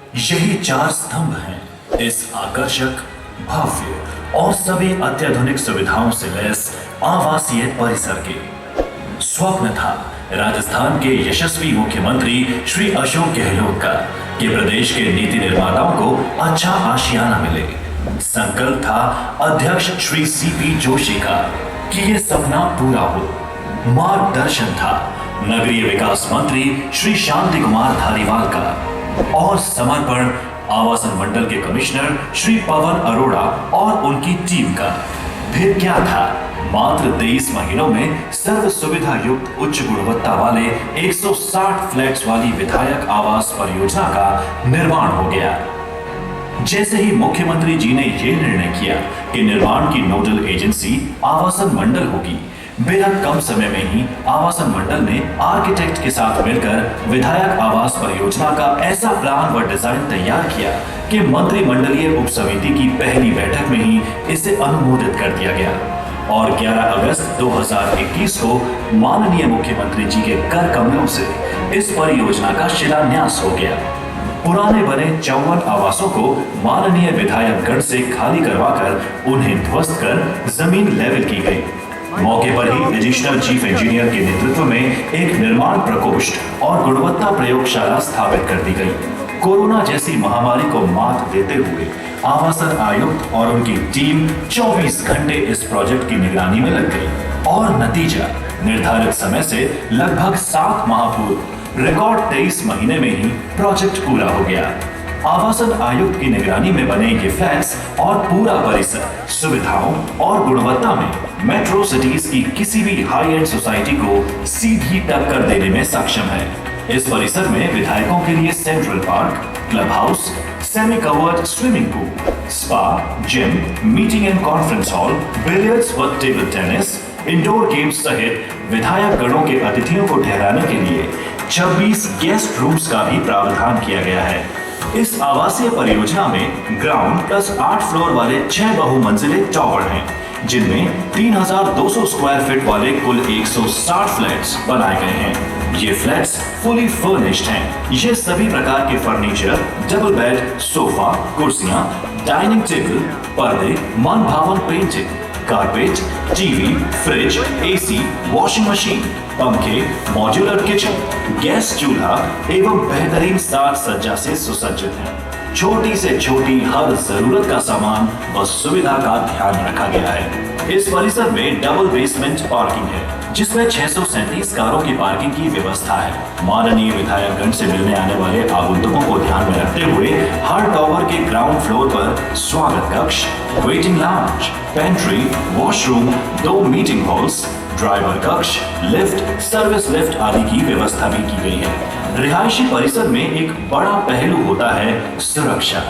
यही चार स्तंभ हैं इस आकर्षक, भव्य और सभी अत्याधुनिक सुविधाओं से लैस आवासीय परिसर के। स्वप्न था राजस्थान के यशस्वी मुख्यमंत्री श्री अशोक गहलोत का कि प्रदेश के नीति निर्माताओं को अच्छा आशियाना मिले। संकल्प था अध्यक्ष श्री सीपी जोशी का कि ये सपना पूरा हो। मार्गदर्शन था नगरीय विकास मंत्री श्री शांति कुमार धारीवाल का और समर्पण आवासन मंडल के कमिश्नर श्री पवन अरोड़ा और उनकी टीम का। फिर क्या था, मात्र 23 महीनों में सर्व सुविधा युक्त उच्च गुणवत्ता वाले 160 फ्लैट्स वाली विधायक आवास परियोजना का निर्माण हो गया। जैसे ही मुख्यमंत्री जी ने यह निर्णय किया कि निर्माण की नोडल एजेंसी आवासन मंडल होगी, बेहद कम समय में ही आवासन मंडल ने आर्किटेक्ट के साथ मिलकर विधायक आवास परियोजना का ऐसा प्लान व डिजाइन तैयार किया कि मंत्रिमंडलीय उप समिति की पहली बैठक में ही इसे अनुमोदित कर दिया गया और 11 अगस्त 2021 को माननीय मुख्यमंत्री जी के कर कमलों से इस परियोजना का शिलान्यास हो गया। पुराने बने 54 आवासों को माननीय विधायकगण से खाली करवाकर उन्हें ध्वस्त कर जमीन लेवल की गई। मौके पर ही एडिशनल चीफ इंजीनियर के नेतृत्व में एक निर्माण प्रकोष्ठ और गुणवत्ता प्रयोगशाला स्थापित कर दी गई। कोरोना जैसी महामारी को मात देते हुए आवासन आयुक्त और उनकी टीम 24 घंटे इस प्रोजेक्ट की निगरानी में लग गई और नतीजा निर्धारित समय से लगभग 7 माह पूर्व रिकॉर्ड 23 महीने में ही प्रोजेक्ट पूरा हो गया। आवासन आयुक्त की निगरानी में बने ये फ्लैट्स और पूरा परिसर सुविधाओं और गुणवत्ता में मेट्रो सिटीज की किसी भी हाई एंड सोसाइटी को सीधी टक्कर देने में सक्षम है। इस परिसर में विधायकों के लिए central park, club house, semi covered swimming pool, spa, gym, meeting and conference hall, billiards व टेबल टेनिस, इंडोर गेम्स सहित विधायक गणों के अतिथियों को ठहराने के लिए 26 गेस्ट रूम्स का भी प्रावधान किया गया है। इस आवासीय परियोजना में ग्राउंड प्लस 8 फ्लोर वाले 6 बहुमंजिले टावर हैं, जिनमें 3200 स्क्वायर फीट वाले कुल 160 फ्लैट्स बनाए गए हैं। ये फ्लैट्स फुली फर्निश्ड हैं। ये सभी प्रकार के फर्नीचर, डबल बेड, सोफा, कुर्सियां, डाइनिंग टेबल, पर्दे, मन भावन painting, carpet, TV, fridge, AC, washing machine, पंखे, मॉड्यूलर किचन, गैस चूल्हा एवं बेहतरीन साज सज्जा से सुसज्जित है। छोटी से छोटी हर जरूरत का सामान व सुविधा का ध्यान रखा गया है। इस परिसर में डबल बेसमेंट पार्किंग है, जिसमें 637 कारों की पार्किंग की व्यवस्था है। माननीय विधायकगण से मिलने आने वाले आगंतुकों को ध्यान में रखते हुए हर टावर के ग्राउंड फ्लोर पर स्वागत कक्ष, waiting lounge, pantry, washroom, 2 meeting halls, driver कक्ष, लिफ्ट, सर्विस लिफ्ट आदि की व्यवस्था भी की गई है। रिहायशी परिसर में एक बड़ा पहलू होता है सुरक्षा।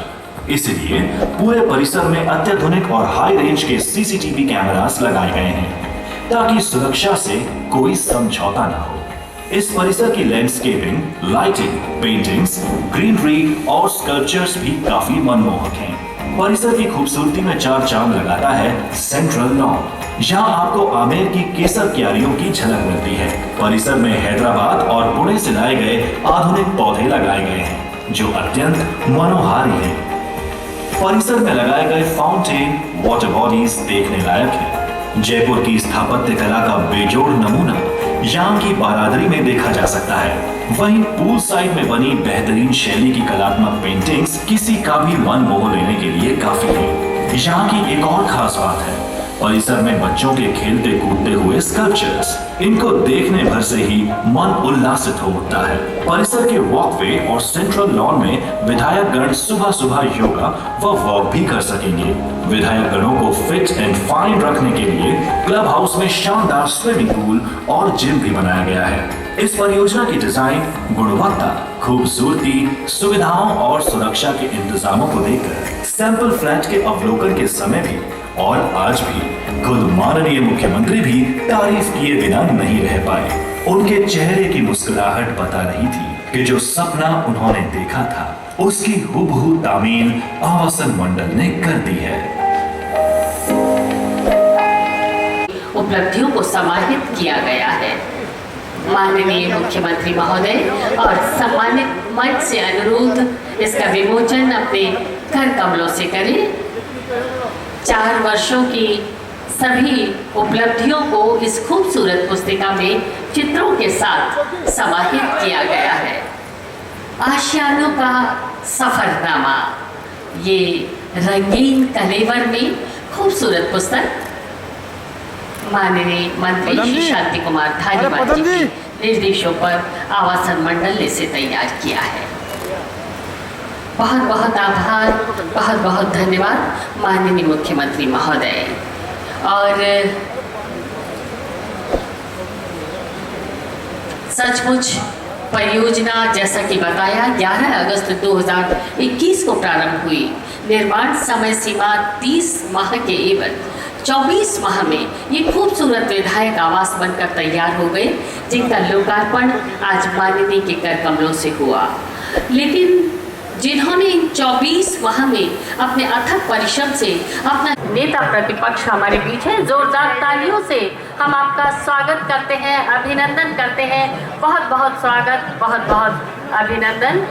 इसलिए पूरे परिसर में अत्याधुनिक और हाई रेंज के सीसीटीवी कैमरास लगाए गए हैं ताकि सुरक्षा से कोई समझौता ना हो। इस परिसर की लैंडस्केपिंग, लाइटिंग, पेंटिंग्स, ग्रीनरी और स्कल्पचर्स भी काफी मनमोहक हैं। परिसर की खूबसूरती में 4 चांद लगाता है सेंट्रल लॉन। यहाँ आपको आमेर की केसर क्यारियों की झलक मिलती है। परिसर में हैदराबाद और पुणे से लाए गए आधुनिक पौधे लगाए गए हैं जो अत्यंत मनोहारी हैं। परिसर में लगाए गए फाउंटेन, वाटर बॉडीज देखने लायक है। जयपुर की स्थापत्य कला का बेजोड़ नमूना यहाँ की बारादरी में देखा जा सकता है। वहीं पूल साइड में बनी बेहतरीन शैली की कलात्मक पेंटिंग्स किसी का भी मन मोह लेने के लिए काफी है। यहाँ की एक और खास बात है, परिसर में बच्चों के खेलते कूदते हुए स्कल्पचर्स। इनको देखने भर से ही मन उल्लासित हो उठता है। परिसर के वॉकवे और सेंट्रल लॉन में विधायक गण सुबह सुबह योगा व वॉक भी कर सकेंगे। विधायक गणों को फिट एंड फाइन रखने के लिए क्लब हाउस में शानदार स्विमिंग पूल और जिम भी बनाया गया है। इस परियोजना की डिजाइन, गुणवत्ता, खूबसूरती, सुविधाओं और सुरक्षा के इंतजामों को देखकर सैंपल फ्लैट के अवलोकन के समय भी और आज भी खुद माननीय मुख्यमंत्री भी तारीफ किए बिना नहीं रह पाए। उनके चेहरे की मुस्कुराहट बता रही थी कि जो सपना उन्होंने देखा था उसकी हुबहू तामील आवासन मंडल ने कर दी है। उपलब्धियों को सम्मानित किया गया है। माननीय मुख्यमंत्री महोदय और सम्मानित मंच से अनुरोध इसका विमोचन अपने कर कमलों से करें। 4 वर्षों की सभी उपलब्धियों को इस खूबसूरत पुस्तिका में चित्रों के साथ समाहित किया गया है। आशियानों का सफरनामा, ये रंगीन कलेवर में खूबसूरत पुस्तक माननीय मंत्री श्री शांति कुमार धारीवाल जी के निर्देशों पर आवासन मंडल ने इसे तैयार किया है। बहुत बहुत आभार, बहुत बहुत धन्यवाद माननीय मुख्यमंत्री महोदय। और सचमुच परियोजना जैसा कि बताया 11 अगस्त 2021 को प्रारंभ हुई। निर्माण समय सीमा 30 माह के एवज 24 माह में ये खूबसूरत विधायक आवास बनकर तैयार हो गए, जिनका लोकार्पण आज माननीय के कर कमलों से हुआ। लेकिन जिन्होंने इन 24 माह में अपने अथक परिश्रम से अपना नेता प्रतिपक्ष हमारे बीच है, जोरदार तालियों से हम आपका स्वागत करते हैं, अभिनंदन करते हैं। बहुत बहुत स्वागत, बहुत बहुत अभिनंदन।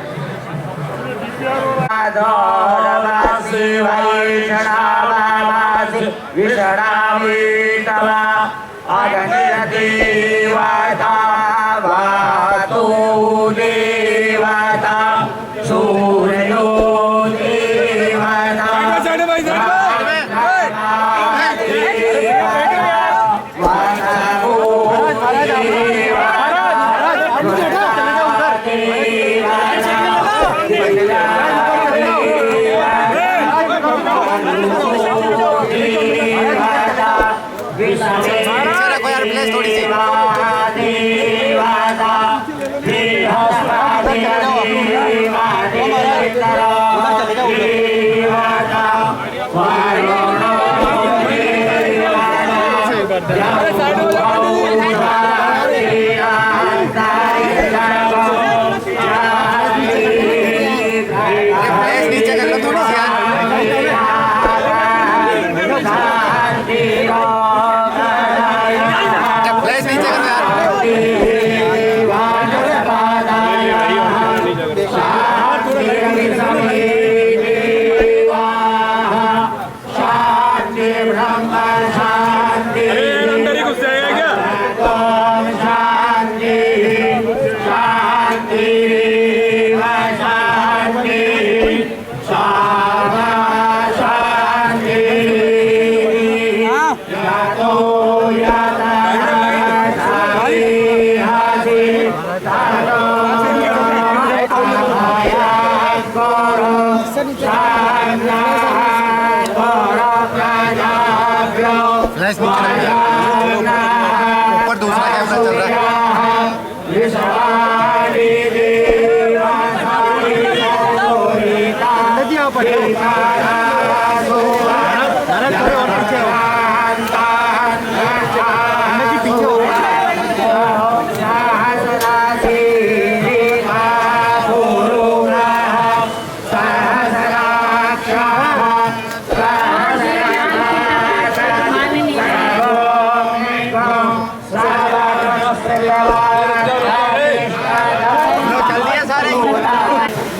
ऊपर दूसरा कैमरा चल रहा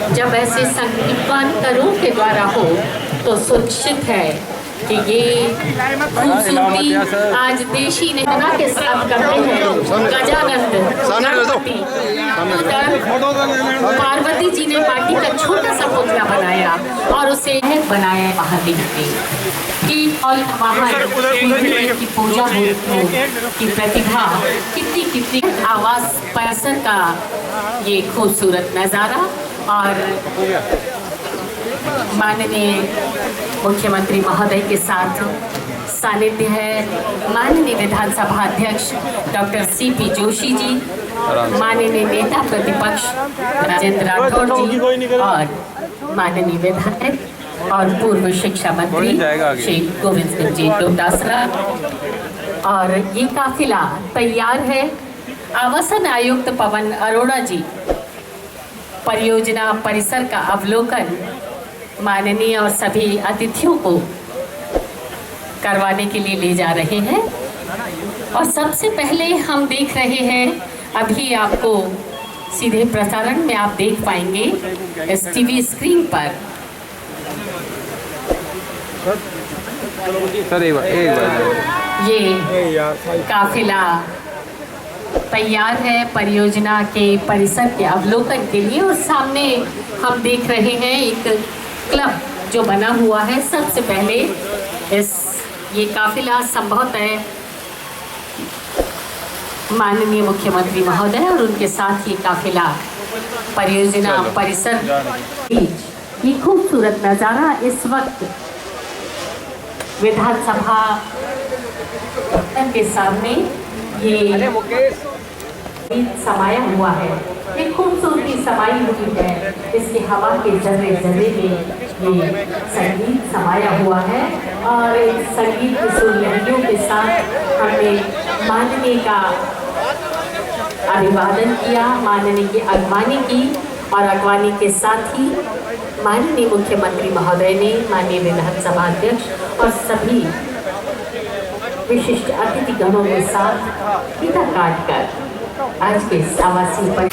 जब ऐसे संकीर्तन करों के द्वारा हो तो सुनिश्चित है कि ये खूबसूरती आज देशी नेता के साथ करते हैं। गजानंद गणपति पार्वती जी ने माटी का छोटा सा पुतला बनाया और उसे बनाया महादेव की और की पूजा की प्रतिभा कितनी आवास परिसर का ये खूबसूरत नज़ारा। और माननीय मुख्यमंत्री महोदय के साथ सानिध्य है माननीय विधानसभा अध्यक्ष डॉक्टर CP जोशी जी, माननीय नेता प्रतिपक्ष राजेंद्र राठौड़ जी और माननीय विधायक और पूर्व शिक्षा मंत्री श्री गोविंद सिंह जी डोटासरा। और ये काफिला तैयार है। आवासन आयुक्त पवन अरोड़ा जी परियोजना परिसर का अवलोकन माननीय और सभी अतिथियों को करवाने के लिए ले जा रहे हैं। और सबसे पहले हम देख रहे हैं, अभी आपको सीधे प्रसारण में आप देख पाएंगे इस टीवी स्क्रीन पर। सर एक बार ये काफिला तैयार है परियोजना के परिसर के अवलोकन के लिए, और सामने हम देख रहे हैं एक क्लब जो बना हुआ है। सबसे पहले ये काफिला संभवतः माननीय मुख्यमंत्री महोदय और उनके साथ ये काफिला परियोजना परिसर, ये खूबसूरत नज़ारा इस वक्त विधानसभा के सामने ये समाया हुआ है। ये खूबसूरती समाई हुई है, इसकी हवा के जर्रे जर्रे में ये संगीत समाया हुआ है। और इस संगीत की सुर लहरियों के साथ हमने माननीय का अभिवादन किया, माननीय की अगवानी की, और अगवानी के साथ ही माननीय मुख्यमंत्री महोदय ने, माननीय विधानसभा अध्यक्ष और सभी विशिष्ट अतिथिगणों के साथ फीता काटकर आज के आवासीय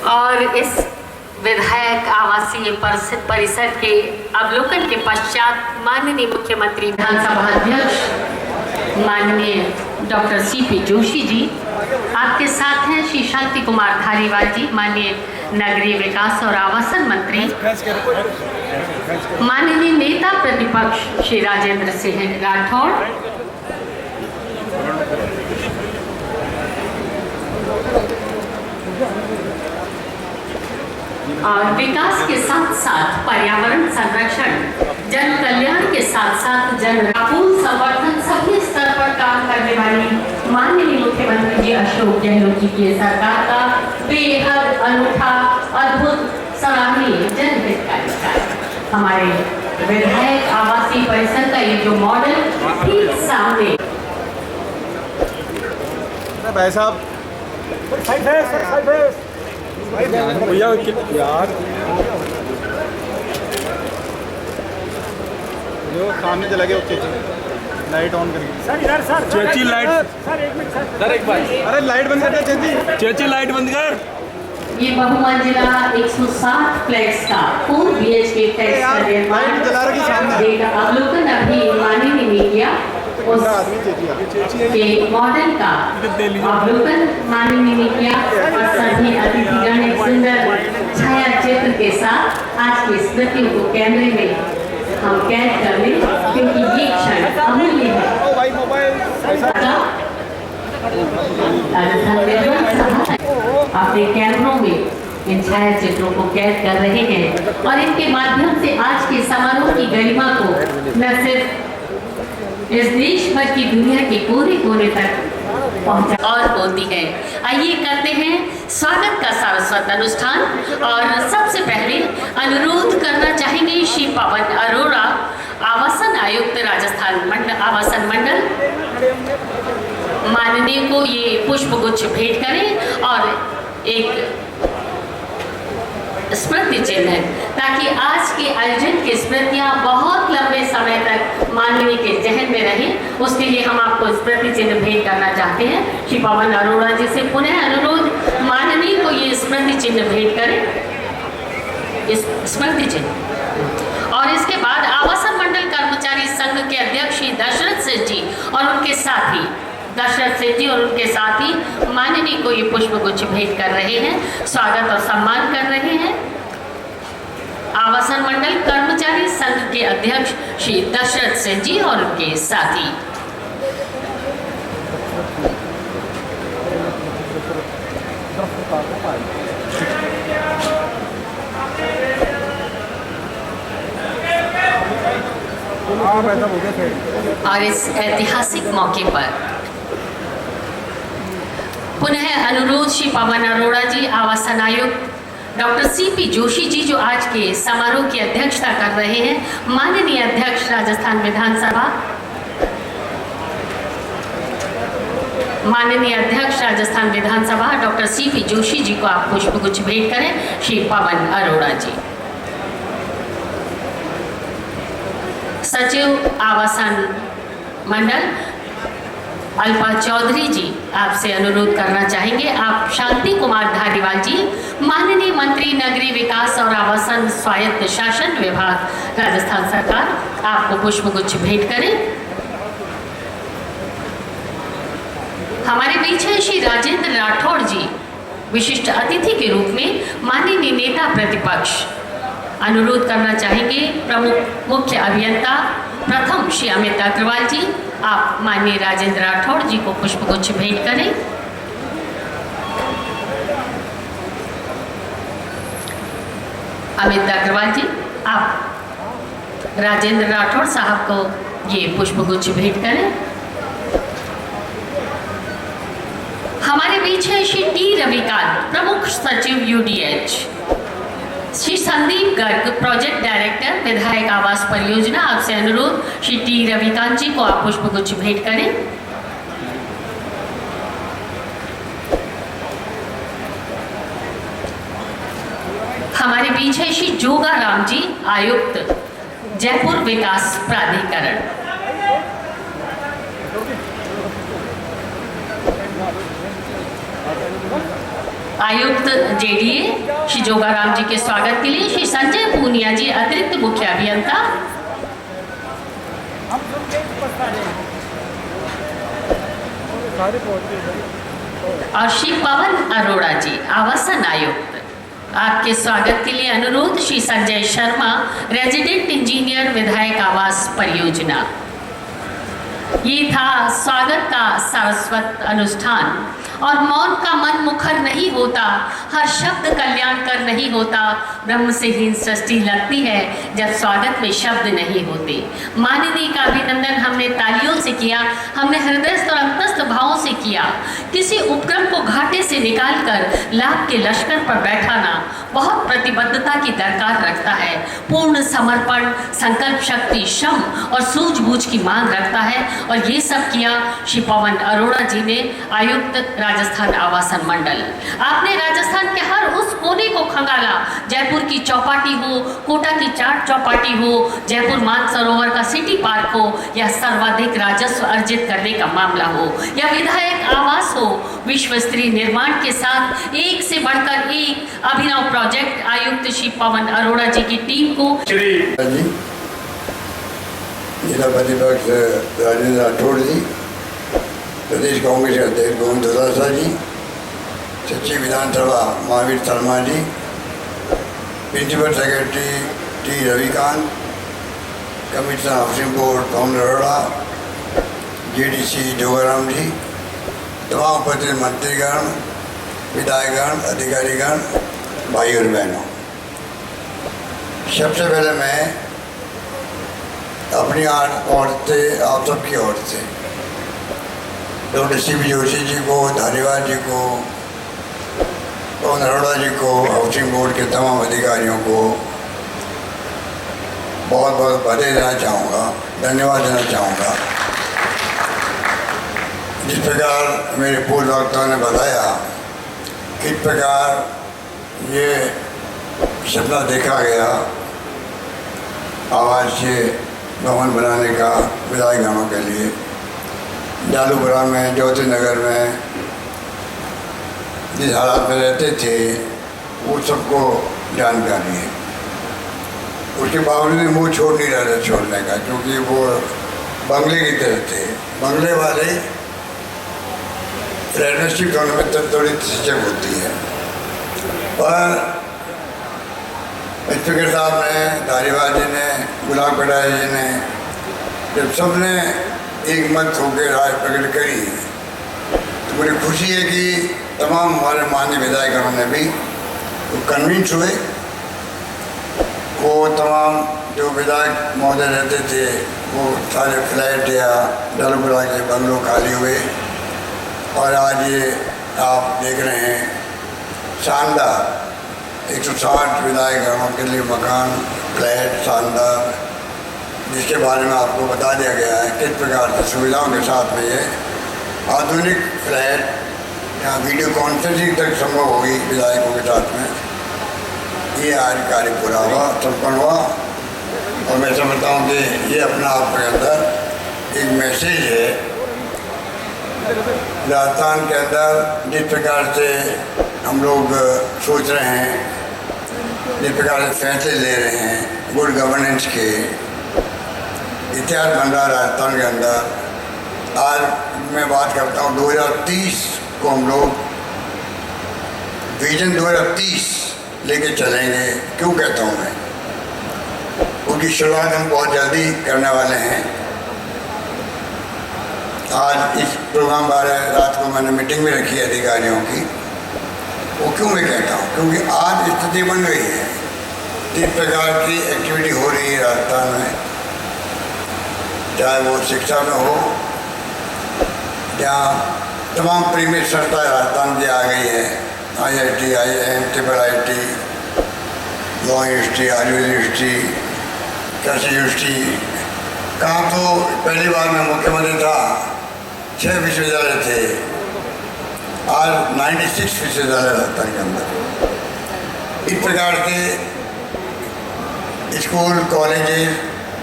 और इस विधायक आवासीय परिसर के अवलोकन के पश्चात माननीय मुख्यमंत्री विधानसभा अध्यक्ष माननीय डॉक्टर सीपी जोशी जी आपके साथ हैं, श्री शांति कुमार धारीवाल जी माननीय नगरीय विकास और आवासन मंत्री, माननीय नेता प्रतिपक्ष श्री राजेंद्र सिंह राठौड़, और विकास के साथ साथ पर्यावरण संरक्षण, जन कल्याण के साथ साथ जन पूर्ण समर्थन सभी स्तर पर काम करने वाली माननीय मुख्यमंत्री जी अशोक गहलोत जी की सरकार का बेहद अनूठा, अद्भुत, सराहनीय जनहितकारी कार्य। हमारे विधायक आवासीय परिसर का ये जो मॉडल ठीक सामने। भाई साहब भैया यार जो सामने चला गया उसके लाइट ऑन करके सर यार सर चेची लाइट सर एक मिनट सर एक बार अरे लाइट बंद कर दे चेची लाइट बंद कर। ये बहुमंजिला 160 फ्लैट्स का 4 BHK फ्लैट्स का निर्माण का अवलोकन अभी माननीय मीडिया उस के मॉडल का अवलोकन माननीय मीडिया और सभी अतिथिगण एक सुंदर छाया चित्र के साथ आज की स्मृतियों को कैमरे में हम कैद कर लें, क्योंकि ये क्षण अमूल्य है। अपने कैमरों में इन छाया चित्रों को कैद कर रहे हैं और इनके माध्यम से आज के समारोह की गरिमा को न सिर्फ इस देश भर की दुनिया के कोने कोने तक पहुंचा और होती है। आइए करते हैं स्वागत का सारस्वत अनुष्ठान और सबसे पहले अनुरोध करना चाहेंगे श्री पवन अरोड़ा, आवासन आयुक्त राजस्थान आवासन मंडल, माननीय को ये पुष्प गुच्छ भेंट करें और एक स्मृति चिन्ह, ताकि आज के आयोजन की स्मृतियां बहुत लंबे समय तक माननीय के जहन में रहें। उसके लिए हम आपको स्मृति चिन्ह भेंट करना चाहते हैं। श्री पवन अरोड़ा जी से पुनः अनुरोध, माननीय को ये स्मृति चिन्ह भेंट करें, इस स्मृति चिन्ह। और इसके बाद आवासन मंडल कर्मचारी संघ के अध्यक्ष श्री दशरथ सिंह जी और उनके साथी माननीय को ये पुष्प गुच्छ भेंट कर रहे हैं, स्वागत और सम्मान कर रहे हैं। आवासन मंडल कर्मचारी संघ के अध्यक्ष श्री दशरथ सिंह जी और उनके साथी। आप ऐसा बोलते थे और इस ऐतिहासिक मौके पर पुनः अनुरोध श्री पवन अरोड़ा जी, आवासन आयुक्त डॉक्टर CP जोशी जी जो आज के समारोह की अध्यक्षता कर रहे हैं, माननीय अध्यक्ष राजस्थान विधानसभा, माननीय अध्यक्ष राजस्थान विधानसभा डॉक्टर CP जोशी जी को आप पुष्पगुच्छ भेंट करें। श्री पवन अरोड़ा जी। सचिव आवासन मंडल अल्पा चौधरी जी, आपसे अनुरोध करना चाहेंगे, आप शांति कुमार धारीवाल जी, माननीय मंत्री नगरीय विकास और आवासन स्वायत्त शासन विभाग राजस्थान सरकार, आपको पुष्पगुच्छ भेंट करें। हमारे बीच है श्री राजेंद्र राठौड़ जी, विशिष्ट अतिथि के रूप में माननीय नेता प्रतिपक्ष। अनुरोध करना चाहेंगे प्रमुख मुख्य अभियंता प्रथम श्री अमित अग्रवाल जी, आप माननीय राजेंद्र राठौड़ जी को पुष्पगुच्छ भेंट करें। अमित अग्रवाल जी, आप राजेंद्र राठौड़ साहब को ये पुष्पगुच्छ भेंट करें। हमारे बीच है श्री टी रविकांत, प्रमुख सचिव UDH। Shri Sandeep Garg, project director विधायक आवास परियोजना, आपसे अनुरोध श्री टी रविकांत जी को आप पुष्पगुच्छ भेंट करें। हमारे बीच है श्री जोगा राम जी, आयुक्त जयपुर विकास प्राधिकरण। आयुक्त JDA श्री जोगाराम जी के स्वागत के लिए श्री संजय पूनिया जी, अतिरिक्त मुख्य अभियंता। और श्री पवन अरोड़ा जी, आवासन आयुक्त, आपके स्वागत के लिए अनुरोध श्री संजय शर्मा, रेजिडेंट इंजीनियर विधायक आवास परियोजना। ये था स्वागत का सारस्वत अनुष्ठान। और मौन का मन मुखर नहीं होता, हर शब्द कल्याण कर नहीं होता, ब्रह्म से हीन सृष्टि लगती है जब स्वागत में शब्द नहीं होते। माननीय का अभिनंदन हमने तालियों से किया, हमने हृदयस्थ और अंतस्थ भावों से किया। किसी उपक्रम को घाटे से निकालकर लाभ के लश्कर पर बैठाना बहुत प्रतिबद्धता की दरकार रखता है, पूर्ण समर्पण, संकल्प शक्ति, श्रम और सूझबूझ की मांग रखता है। और ये सब किया श्री पवन अरोड़ा जी ने, आयुक्त राजस्थान आवासन मंडल। आपने राजस्थान के हर उस कोने को खंगाला, जयपुर की चौपाटी हो, कोटा की चाट चौपाटी हो, जयपुर मानसरोवर का सिटी पार्क हो, या सर्वाधिक राजस्व अर्जित करने का मामला हो, या विधायक आवास हो, विश्व स्तरीय निर्माण के साथ एक से बढ़कर एक अभिनव प्रोजेक्ट आयुक्त श्री पवन अरोड़ा जी की टीम को जिला प्रतिपक्ष राजेंद्र राठौड़ जी, प्रदेश कांग्रेस अध्यक्ष गोविंद चौटाला जी, सचिव विधानसभा Mahavir Sharma ji, principal secretary T Ravikant, commissioner housing board Pawan Arora, JDC Jogaram ji, तमाम उपस्थित मंत्रीगण, विधायकगण, अधिकारीगण, भाई और बहनों, सबसे पहले मैं अपनी ओर से, आप सबकी ओर से डॉक्टर CP जोशी जी को, धारीवाल जी को, पवन अरोड़ा जी को, हाउसिंग बोर्ड के तमाम अधिकारियों को बहुत बहुत बधाई देना चाहूँगा, धन्यवाद देना चाहूँगा। जिस प्रकार मेरे पूर्व वक्ताओं ने बताया, किस प्रकार ये सपना देखा गया आवासीय भवन बनाने का विधायकगणों के लिए, जालूपुरा में, ज्योति नगर में जिस हालात में रहते थे वो सबको जानकारी है। उसके बावजूद भी मुँह छोड़ नहीं रहे छोड़ने का, क्योंकि वो बंगले की तरह थे। बंगले वाले रेनोवेशन होने में थोड़ी झिझक होती है, पर स्पीकर साहब ने, धारीवाल जी ने, गुलाब कटारी जी ने, जब सबने एक मत होकर राय प्रकट करी, तो मुझे खुशी है कि तमाम हमारे माननीय विधायकों ने भी तो कन्विंस हुए, वो तमाम जो विधायक महोदय रहते थे वो सारे फ्लैट या डलपुरा के बंगलों खाली हुए और आज ये आप देख रहे हैं शानदार 160 विधायकगणों के लिए मकान फ्लैट शानदार, जिसके बारे में आपको बता दिया गया है किस प्रकार की सुविधाओं के साथ में ये आधुनिक फ्लैट यहाँ वीडियो कॉन्फ्रेंसिंग तक संभव होगी विधायकों के साथ में। ये आज कार्य पूरा हुआ, संपन्न हुआ और मैं समझता हूँ कि ये अपना आप के अंदर एक मैसेज है। राजस्थान के अंदर जिस प्रकार से हम लोग सोच रहे हैं, जिस प्रकार से फैसले ले रहे हैं गुड गवर्नेंस के, इतिहास बन रहा है राजस्थान के अंदर। आज मैं बात करता हूँ 2030 को हम लोग विजन 2030 लेके चलेंगे। क्यों कहता हूँ मैं, क्योंकि शुरुआत हम बहुत जल्दी करने वाले हैं। आज इस प्रोग्राम बारे रात को मैंने मीटिंग में रखी है अधिकारियों की। वो क्यों मैं कहता हूँ, क्योंकि आज स्थिति बन गई है, जिस प्रकार की एक्टिविटी हो रही है राजस्थान में, चाहे वो शिक्षा में हो, जहाँ तमाम प्रीमियर संस्थाएँ राजस्थान की आ गई है, IIT, IIM, IIT, law university, Ayurveda university, कृषि यूनिवर्सिटी। कहाँ तो पहली बार मैं मुख्यमंत्री था 6 विश्वविद्यालय थे, आज 96 विश्वविद्यालय राजस्थान के अंदर। इस प्रकार से स्कूल कॉलेजेस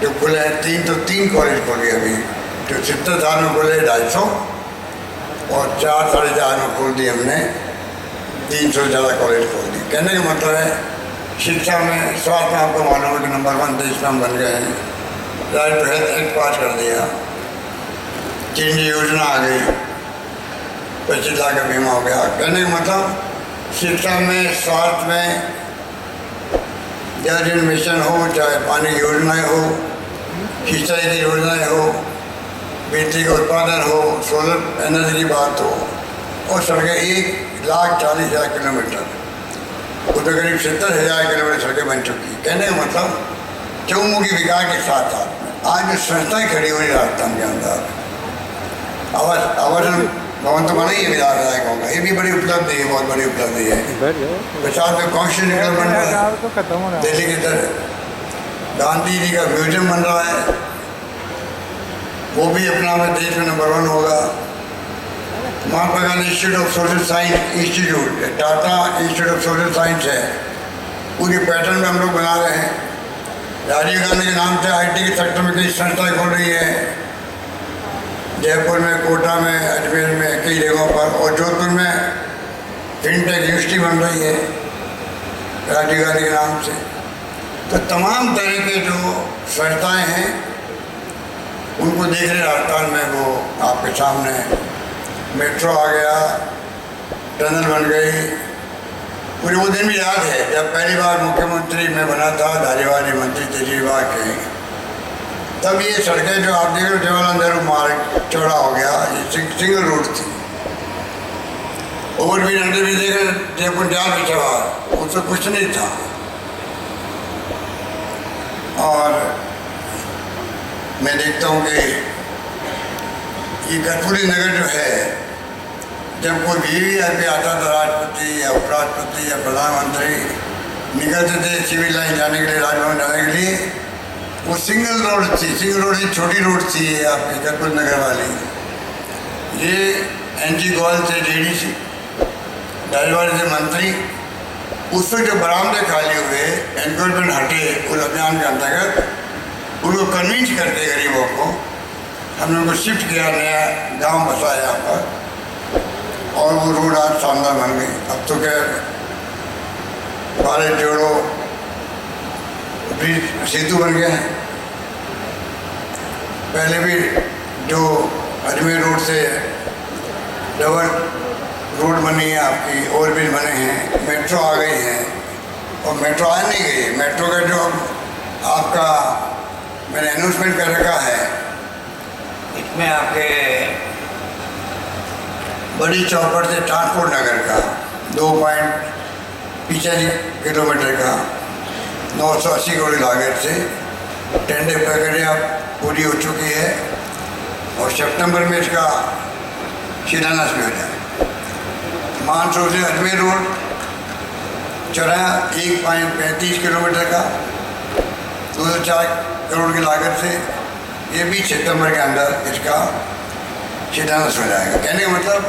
जो खुले हैं, 3 कॉलेज खोले अभी, जो 70 साल में खुले 250 और 4 साढ़े 4 में खोल दिए हमने, 300 से ज़्यादा कॉलेज खोल दिए। कहने का मतलब है शिक्षा में, स्वास्थ्य में आपको मालूम है कि नंबर 1 देश में हम बन गए हैं। Right to health act pass कर दिया, चेंज योजना आ गई, 25 लाख का बीमा हो गया। कहने का मतलब शिक्षा में, स्वास्थ्य में, जल जीवन मिशन हो, चाहे पानी की योजनाएँ हो, सिंचाई की योजनाएँ हो, बिजली का उत्पादन हो, सोलर एनर्जी की बात हो, और सड़कें 1,40,000 किलोमीटर, उसमें करीब 70,000 किलोमीटर सड़कें बन चुकी। कहने का मतलब चौमुखी विकास के साथ साथ आज जो संस्थाएँ खड़ी हुई राजस्थान के अंदर, आवासन भवन तो बना ही है विधायकों का, ये भी बड़ी उपलब्धि है, बहुत बड़ी उपलब्धि है। प्रसाद में कॉन्स्टिट्यूशन बन रहा है दिल्ली की तरह, गांधी जी का म्यूजियम बन रहा है, वो भी अपना में देश में नंबर 1 होगा। Mahatma Gandhi institute of social science institute, Tata institute of social science है, पूरी पैटर्न में हम लोग बना रहे हैं। राजीव गांधी के नाम से IT के सेक्टर में कई संस्थाएँ खोल रही है, जयपुर में, कोटा में, अजमेर में, कई जगहों पर, और जोधपुर में फिनटेक यूनिवर्सिटी बन रही है राजीव गांधी के नाम से। तो तमाम तरह के जो संस्थाएँ हैं उनको देख रहे राजस्थान में, वो आपके सामने मेट्रो आ गया, टनल बन गई। मुझे वो दिन भी याद है जब पहली बार मुख्यमंत्री मैं बना था, धारीवाली मंत्री केजरीवाल के, तब ये सड़कें जो आप देख रहे हो, जवाहरलाल नेहरू मार्ग चौड़ा हो गया, ये सिंगल रोड थी। ओवर भी अंडर भी देख रहे, जयपुर जाल भी चढ़ा, उससे कुछ नहीं था। और मैं देखता हूँ कि ये कर्पूरी नगर जो है, जब कोई VIP आता था, राष्ट्रपति या उपराष्ट्रपति या प्रधानमंत्री निकलते थे सिविल लाइन जाने के लिए, राजभवन जाने के लिए, वो सिंगल रोड थी। सिंगल रोड थी, छोटी रोड थी आपकी कर्पूरी नगर वाली। ये NG गोयल थे JDC, धारीवाली से मंत्री, उससे जो बरामदे खाली हुए, एनक्रोचमेंट हटे उस अभियान के अंतर्गत, उनको कन्विंस करके गरीबों को हमने उनको शिफ्ट किया, नया गांव बसाया यहाँ पर, और वो रोड आज शानदार बन गई। अब तो क्या भारत जोड़ो ब्रिज सेतु बन गया है। पहले भी जो अजमेर रोड से डबल रोड बनी है आपकी, ओवरब्रिज बने हैं, मेट्रो आ गई है, और मेट्रो आ नहीं गई। मेट्रो का जो आपका मैंने अनाउंसमेंट कर रखा है, इसमें आपके बड़ी चौपड़ से ट्रांसपोर्ट नगर का 2.45 किलोमीटर का 980 करोड़ लागत से टेंडर प्रक्रिया पूरी हो चुकी है और सितंबर में इसका शिलान्यास भी हो जाए। मानसरोवर से अजमेर रोड चौराहा 1.35 किलोमीटर का 204 करोड़ की लागत से ये भी सितंबर के अंदर इसका शिलान्यास हो जाएगा। कहने का मतलब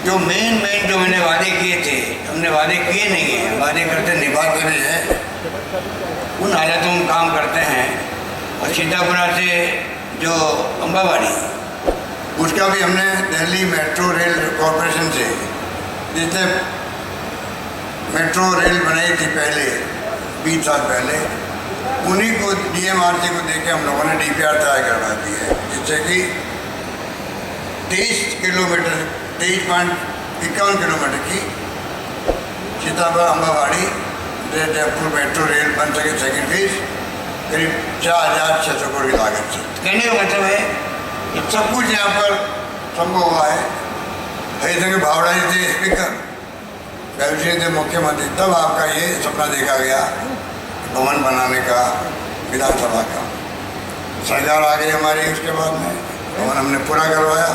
जो मेन जो मैंने वादे किए थे, हमने वादे किए नहीं हैं, वादे करते निभाते भी हैं, उन हालातों में काम करते हैं। और सीतापुरा से जो अम्बावाड़ी, उसका भी हमने दिल्ली मेट्रो रेल कॉरपोरेशन से, जिसने मेट्रो रेल बनाई थी पहले 20 साल पहले, उन्हीं को DMRC को देके हम लोगों ने DPR तैयार करवा दी है, जिससे कि 23.51 किलोमीटर की सीतापुर अम्बावाड़ी जयपुर मेट्रो रेल बन सके सेकेंड फेज करीब 4,600 करोड़ की लागत से। कहने का मतलब है कि सब कुछ यहाँ पर संभव हुआ है। हरिशंकर भावड़ा जी थे स्पीकर, गैवजी थे मुख्यमंत्री, तब आपका ये सपना देखा गया भवन बनाने का, विधानसभा का। सरकार आ गई हमारी, उसके बाद में भवन हमने पूरा करवाया,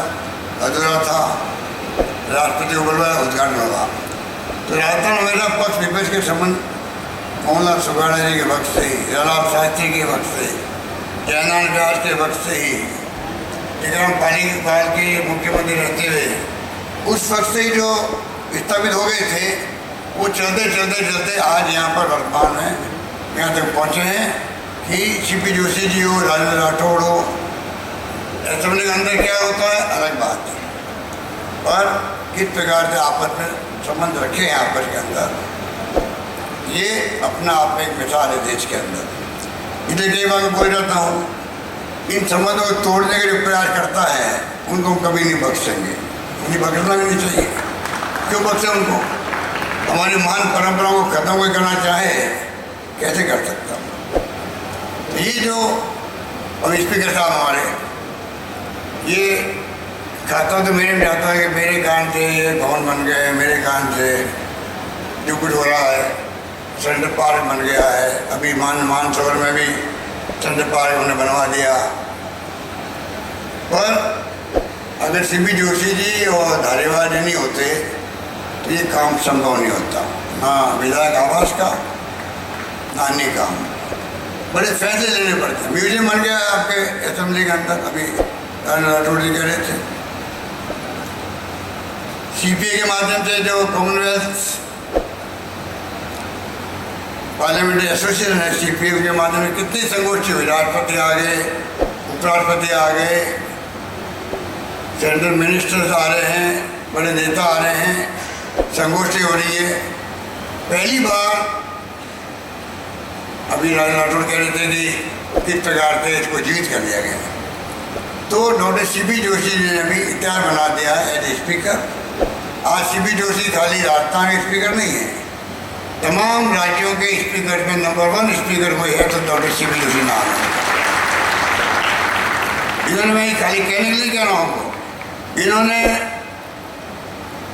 अधूरा था, राष्ट्रपति को बुलवाया, उद्घाटन हुआ। तो राजस्थान हमेशा पक्ष विपक्ष के संबंध मोहनलाल सुखाड़ा जी के वक्त से ही, लालाब शास्त्री के वक्त से, जयनारायण व्यास के वक्त से ही, विक्रम पाल के मुख्यमंत्री रहते हुए उस वक्त से ही जो स्थापित हो गए थे, वो चलते आज यहाँ पर वर्तमान में यहाँ तक पहुँचे हैं कि CP जोशी जी हो, राजेंद्र राठौड़ हो, असेंबली के अंदर क्या होता है अलग बात है, पर किस प्रकार से आपस में संबंध रखे हैं आपस के अंदर, ये अपना आप में एक मिसाल है देश के अंदर। इसलिए कई बार मैं बोल जाता हूँ, इन संबंधों को तोड़ने के लिए प्रयास करता है, उनको कभी नहीं बख्शेंगे, उन्हें बख्शना भी नहीं चाहिए। क्यों बख्शे उनको? हमारी महान परंपराओं को खत्म कोई करना चाहे कैसे कर सकता? ये जो अब स्पीकर साहब हमारे, ये खाता तो मेरे में जाता है कि मेरे कान से ये भवन बन गए, मेरे कान से जो कुछ हो रहा है, सेंट्रल पार्क बन गया है, अभी मानसरोवर में भी सेंट्रल पार्क उन्होंने बनवा दिया। पर अगर CP जोशी जी और धारीवाल जी नहीं होते तो ये काम संभव नहीं होता, ना विधायक आवास का, ना अन्य काम। बड़े फैसले लेने पड़ते हैं। म्यूजियम बन गया आपके असेंबली के अंदर, अभी राठौड़ जी कह रहे थे। CPA के माध्यम से जो कॉमनवेल्थ पार्लियामेंट्री एसोसिएशन है, CPA के माध्यम से कितनी संगोष्ठी हुई, राष्ट्रपति आ गए, उपराष्ट्रपति आ गए, सेंट्रल मिनिस्टर्स आ रहे हैं, बड़े नेता आ रहे हैं, संगोष्ठी हो रही है। पहली बार अभी राठौड़ कह रहे थे कि किस प्रकार से इसको जीवित कर दिया गया, तो डॉक्टर CP जोशी जी ने भी इतिहास बना दिया है एज स्पीकर। आज CP जोशी खाली राजस्थान के स्पीकर नहीं है, तमाम राज्यों के स्पीकर में नंबर 1 स्पीकर कोई है तो डॉक्टर CP जोशी नाम है। इन्होंने, मैं खाली कहने के लिए कह रहा हूँ, इन्होंने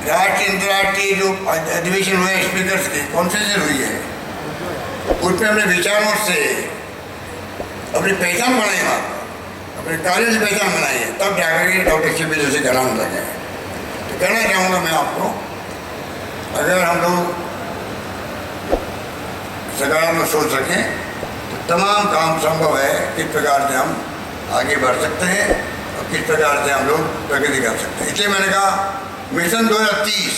राष्ट्रीय अंतर्राष्ट्रीय जो अधिवेशन हुए स्पीकर्स के कॉन्फ्रेंस हुई है, उसमें अपने विचारों से अपनी पहचान बनाई, अपने कार्य से पहचान बनाई है, तब जाकर के डॉक्टर CP जोशी का नाम लगे। तो कहना चाहूँगा मैं आपको, अगर हम लोग सकारात्मक सोच सकें तो तमाम काम संभव है। किस प्रकार से हम आगे बढ़ सकते हैं और किस प्रकार से हम लोग प्रगति कर सकते हैं। इसलिए मैंने कहा मिशन 2030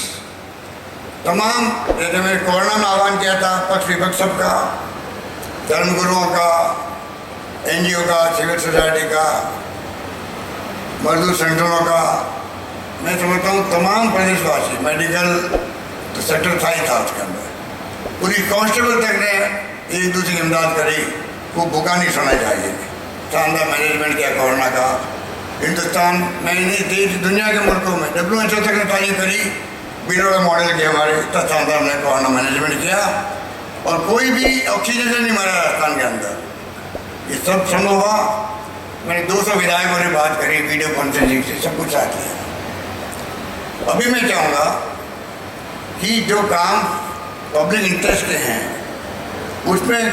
तमाम, जैसे मैंने कोरोना में आह्वान किया था, पक्ष विपक्ष सबका, धर्मगुरुओं का, NGO का, सिविल सोसाइटी का, मजदूर संगठनों का, मैं समझता हूँ तमाम प्रदेशवासी, मेडिकल तो सेक्टर था ही था उसके अंदर, पूरी कांस्टेबल तक ने एक दूसरे की इमदाद करी। वो भूखा नहीं सोना चाहिए। शानदार मैनेजमेंट किया कोरोना का, हिंदुस्तान में नहीं देश दुनिया के मुल्कों में WHO तक ने तारीफ करी, बिना मॉडल के हमारे इतना शानदार हमने कोरोना मैनेजमेंट किया और कोई भी ऑक्सीजन से नहीं मरा राजस्थान के अंदर। ये सब संभव हुआ। मैंने 200 विधायकों ने बात करी वीडियो कॉन्फ्रेंसिंग से, सब कुछ साथ लिया। अभी मैं चाहूँगा कि जो काम पब्लिक इंटरेस्ट के हैं उसमें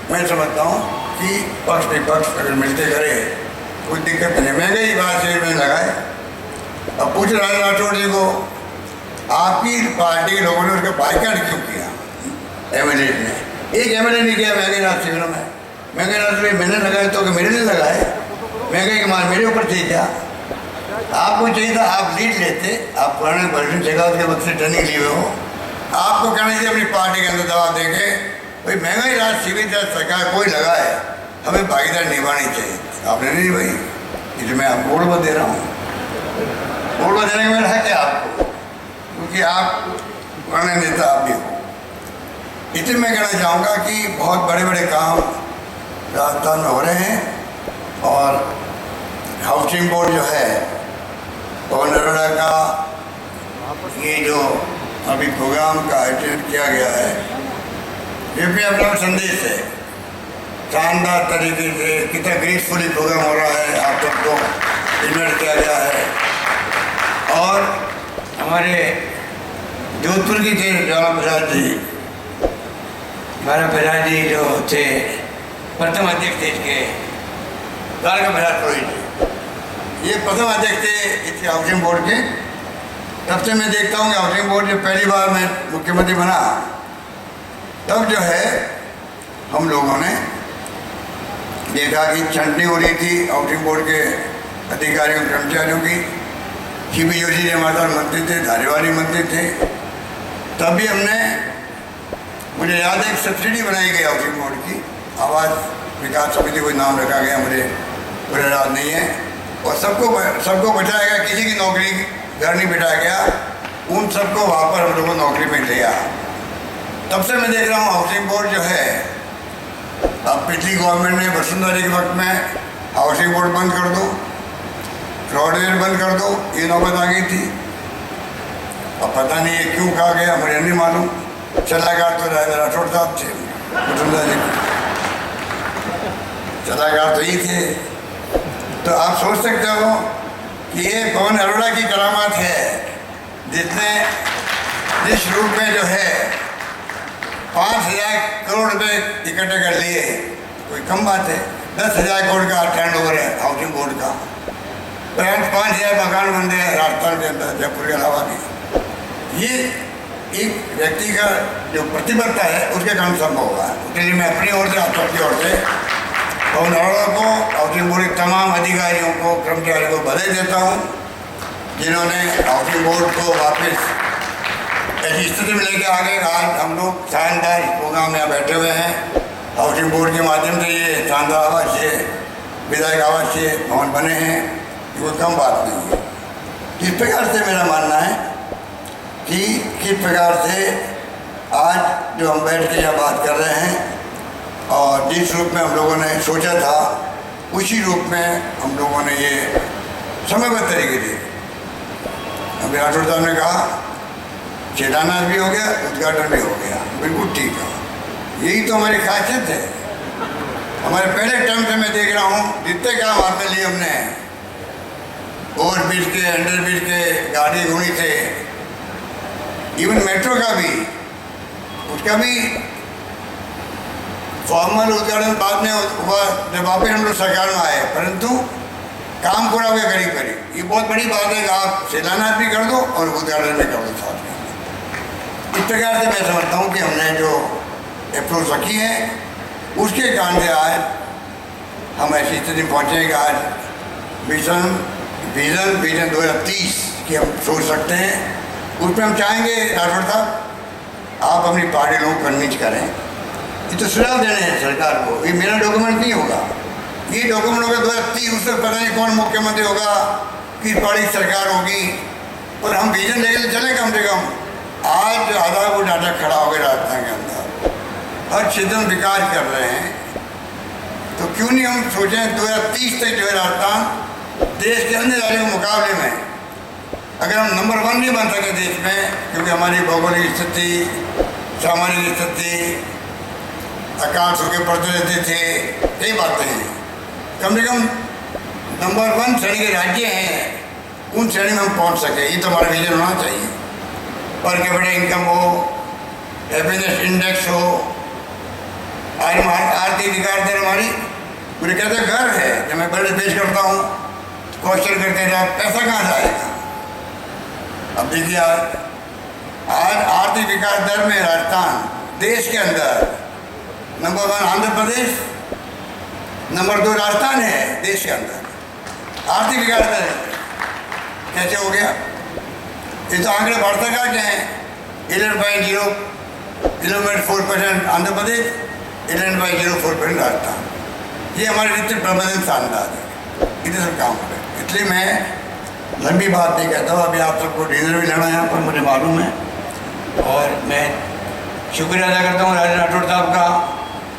मैं समझता हूँ कि पक्ष विपक्ष अगर मिलते करे कोई दिक्कत नहीं। महंगाई बात से में लगाए। अब पूछ रहा है राठौड़ जी को, आपकी पार्टी के लोगों ने उसका बाइकाट क्यों किया? एमएलए ने एक एमएलए नहीं किया महंगाई राहत शिविरों में। महंगाई राहत शिविर मैंने लगाए तो कि मेरे लिए लगाए? महंगाई की मार मेरे ऊपर थी क्या? आपको चाहिए था आप लीड लेते, आप पुराने बल्टन शेखावत के वक्त से ट्रेनिंग लिए हुए हो, आपको कहना चाहिए अपनी पार्टी के अंदर दबाव देके भाई महंगाई राहत शिविर सरकार कोई लगाए, हमें भागीदारी निभानी चाहिए। आपने नहीं भाई, इसलिए मैं आपको वोट मत दे रहा हूँ। वोट देने का मेरा हक है आपको, क्योंकि आप पुराने नेता आप भी हो। इसलिए मैं कहना चाहूँगा कि बहुत बड़े बड़े काम राजस्थान में हो रहे हैं और हाउसिंग बोर्ड जो है पवन अरोड़ा का ये जो अभी प्रोग्राम का आयोजन किया गया है, ये भी अपना संदेश है। शानदार तरीके से कितना ग्रेसफुली प्रोग्राम हो रहा है, आप सबको इन्वाइट किया गया है। और हमारे जोधपुर की थे ज्वाला प्रसाद जी, ज्वाला प्रसाद जी जो थे प्रथम अध्यक्ष थे इसके, द्वारका प्रसाद पुरोहित जी, ये प्रथम अध्यक्ष थे इसके हाउसिंग बोर्ड के। तब से मैं देखता हूँ कि हाउसिंग बोर्ड जब पहली बार मैं मुख्यमंत्री बना तब जो है हम लोगों ने देखा कि छंटनी हो रही थी हाउसिंग बोर्ड के अधिकारियों कर्मचारियों की। सीपी जोशी जी हमारे साथ मंत्री थे, धारीवाली मंत्री थे। तभी हमने, मुझे याद है, एक सब्सिडी बनाई गई हाउसिंग बोर्ड की, आवास विकास समिति कोई नाम रखा गया, मुझे पूरा याद नहीं है। और सबको बैठाया गया, किसी की नौकरी घर नहीं बिठाया गया, उन सबको वहाँ पर हम लोगों को नौकरी में लिया। तब से मैं देख रहा हूँ हाउसिंग बोर्ड जो है, अब पिछली गवर्नमेंट ने वसुंधरा जी के वक्त में हाउसिंग बोर्ड बंद कर दो, रोडवेज बंद कर दो, ये नौबत आ गई थी। अब पता नहीं ये क्यों कहा गया, मुझे नहीं मालूम। सलाहकार तो राठौड़ साहब थे, वसुंधरा जी सलाहकार तो ही थे। तो आप सोच सकते हो कि ये पवन अरोड़ा की करामात है, जिसने जिस रूप में जो है 5,000 करोड़ रुपए इकट्ठे कर लिए, कोई कम बात है। 10,000 करोड़ का टर्नओवर है हाउसिंग बोर्ड का। 5,000 मकान बन रहे हैं राजस्थान के अंदर, जयपुर के अलावा भी। ये एक व्यक्ति का जो प्रतिबद्धता है उसके कारण संभव हुआ है। इसलिए मैं अपनी ओर से, आप सबकी ओर से पवन अरोड़ा को, हाउसिंग बोर्ड के तमाम अधिकारियों को, कर्मचारियों को बधाई देता हूँ, जिन्होंने हाउसिंग बोर्ड को वापस ऐसी स्थिति में लेके आ गए। आज हम लोग शानदार प्रोग्राम में बैठे हुए हैं। हाउसिंग बोर्ड के माध्यम से ये शानदार आवासीय, विधायक आवासीय भवन बने हैं, ये कोई कम बात नहीं है। किस प्रकार से मेरा मानना है कि किस प्रकार से आज जो हम बैठ के यहाँ बात कर रहे हैं और जिस रूप में हम लोगों ने सोचा था उसी रूप में हम लोगों ने ये समयबद्ध तरीके से, अभी राठौड़ साहब ने कहा शिलान्यास भी हो गया, उद्घाटन भी हो गया, बिल्कुल ठीक है। यही तो हमारी खासियत है। हमारे पहले टर्म से मैं देख रहा हूँ जितने काम हाथ में लिए हमने, ओवर ब्रिज के, अंडर ब्रिज के, गाड़ी घोड़ी थे, इवन मेट्रो का भी, उसका भी फॉर्मल उद्घाटन बाद में हुआ जब वापस हम लोग सरकार में आए, परंतु काम पूरा हो गया करीब करीब। ये बहुत बड़ी बात है कि आप शिलान्यास भी कर दो और उद्घाटन भी कर दो साथ में। इस प्रकार से मैं समझता हूँ कि हमने जो अप्रोच रखी है उसके कारण से आज हम ऐसी स्थिति में पहुँचे कि आज विजन 2030 की हम सोच सकते हैं। उसमें हम चाहेंगे राठौड़ साहब आप अपनी पार्टी लोगों को कन्विंस करें। ये तो सुझाव देने हैं सरकार को, ये मेरा डॉक्यूमेंट नहीं होगा, ये डॉक्यूमेंट होगा 2030, उससे पता नहीं कौन मुख्यमंत्री होगा, किस पार्टी की सरकार होगी, पर हम विजन लेकर चले कम से कम। आज आधारभूत ढांचा खड़ा हो गया राजस्थान के अंदर, हर क्षेत्र में विकास कर रहे हैं, तो क्यों नहीं हम सोचें 2030 तक जो है राजस्थान देश के अन्य राज्यों के मुकाबले में, अगर हम नंबर 1 नहीं बन सके देश में, क्योंकि हमारी भौगोलिक स्थिति, सामाजिक स्थिति, अकाल सूखे पड़ते रहते थे, कई बातें हैं, कम से कम नंबर 1 श्रेणी के राज्य हैं, उन श्रेणी में हम पहुंच सके, ये तो हमारा विजन होना चाहिए। पर कैपिटल इनकम हो, हैप्पीनेस इंडेक्स हो, आर्थिक अधिकार दर हमारी मुझे कहते घर है, जब मैं बजट पेश करता हूँ क्वेश्चन करते हैं पैसा कहाँ जाएगा। अब देखिए आज आर्थिक विकास दर में राजस्थान देश के अंदर नंबर 1 आंध्र प्रदेश, नंबर 2 राजस्थान है देश के अंदर आर्थिक विकास दर। कैसे हो गया? ये तो आंकड़े बढ़ता क्या क्या है? 11.04% आंध्र प्रदेश, 11.04% राजस्थान। ये हमारे वित्त प्रबंधन का अंदाज है, इतने सब काम करें। इसलिए मैं लंबी बात नहीं कहता हूँ। अभी आप सबको डिनर भी लेना है यहाँ पर, मुझे मालूम है, और मैं शुक्रिया अदा करता हूँ राजेंद्र राठौड़ साहब का।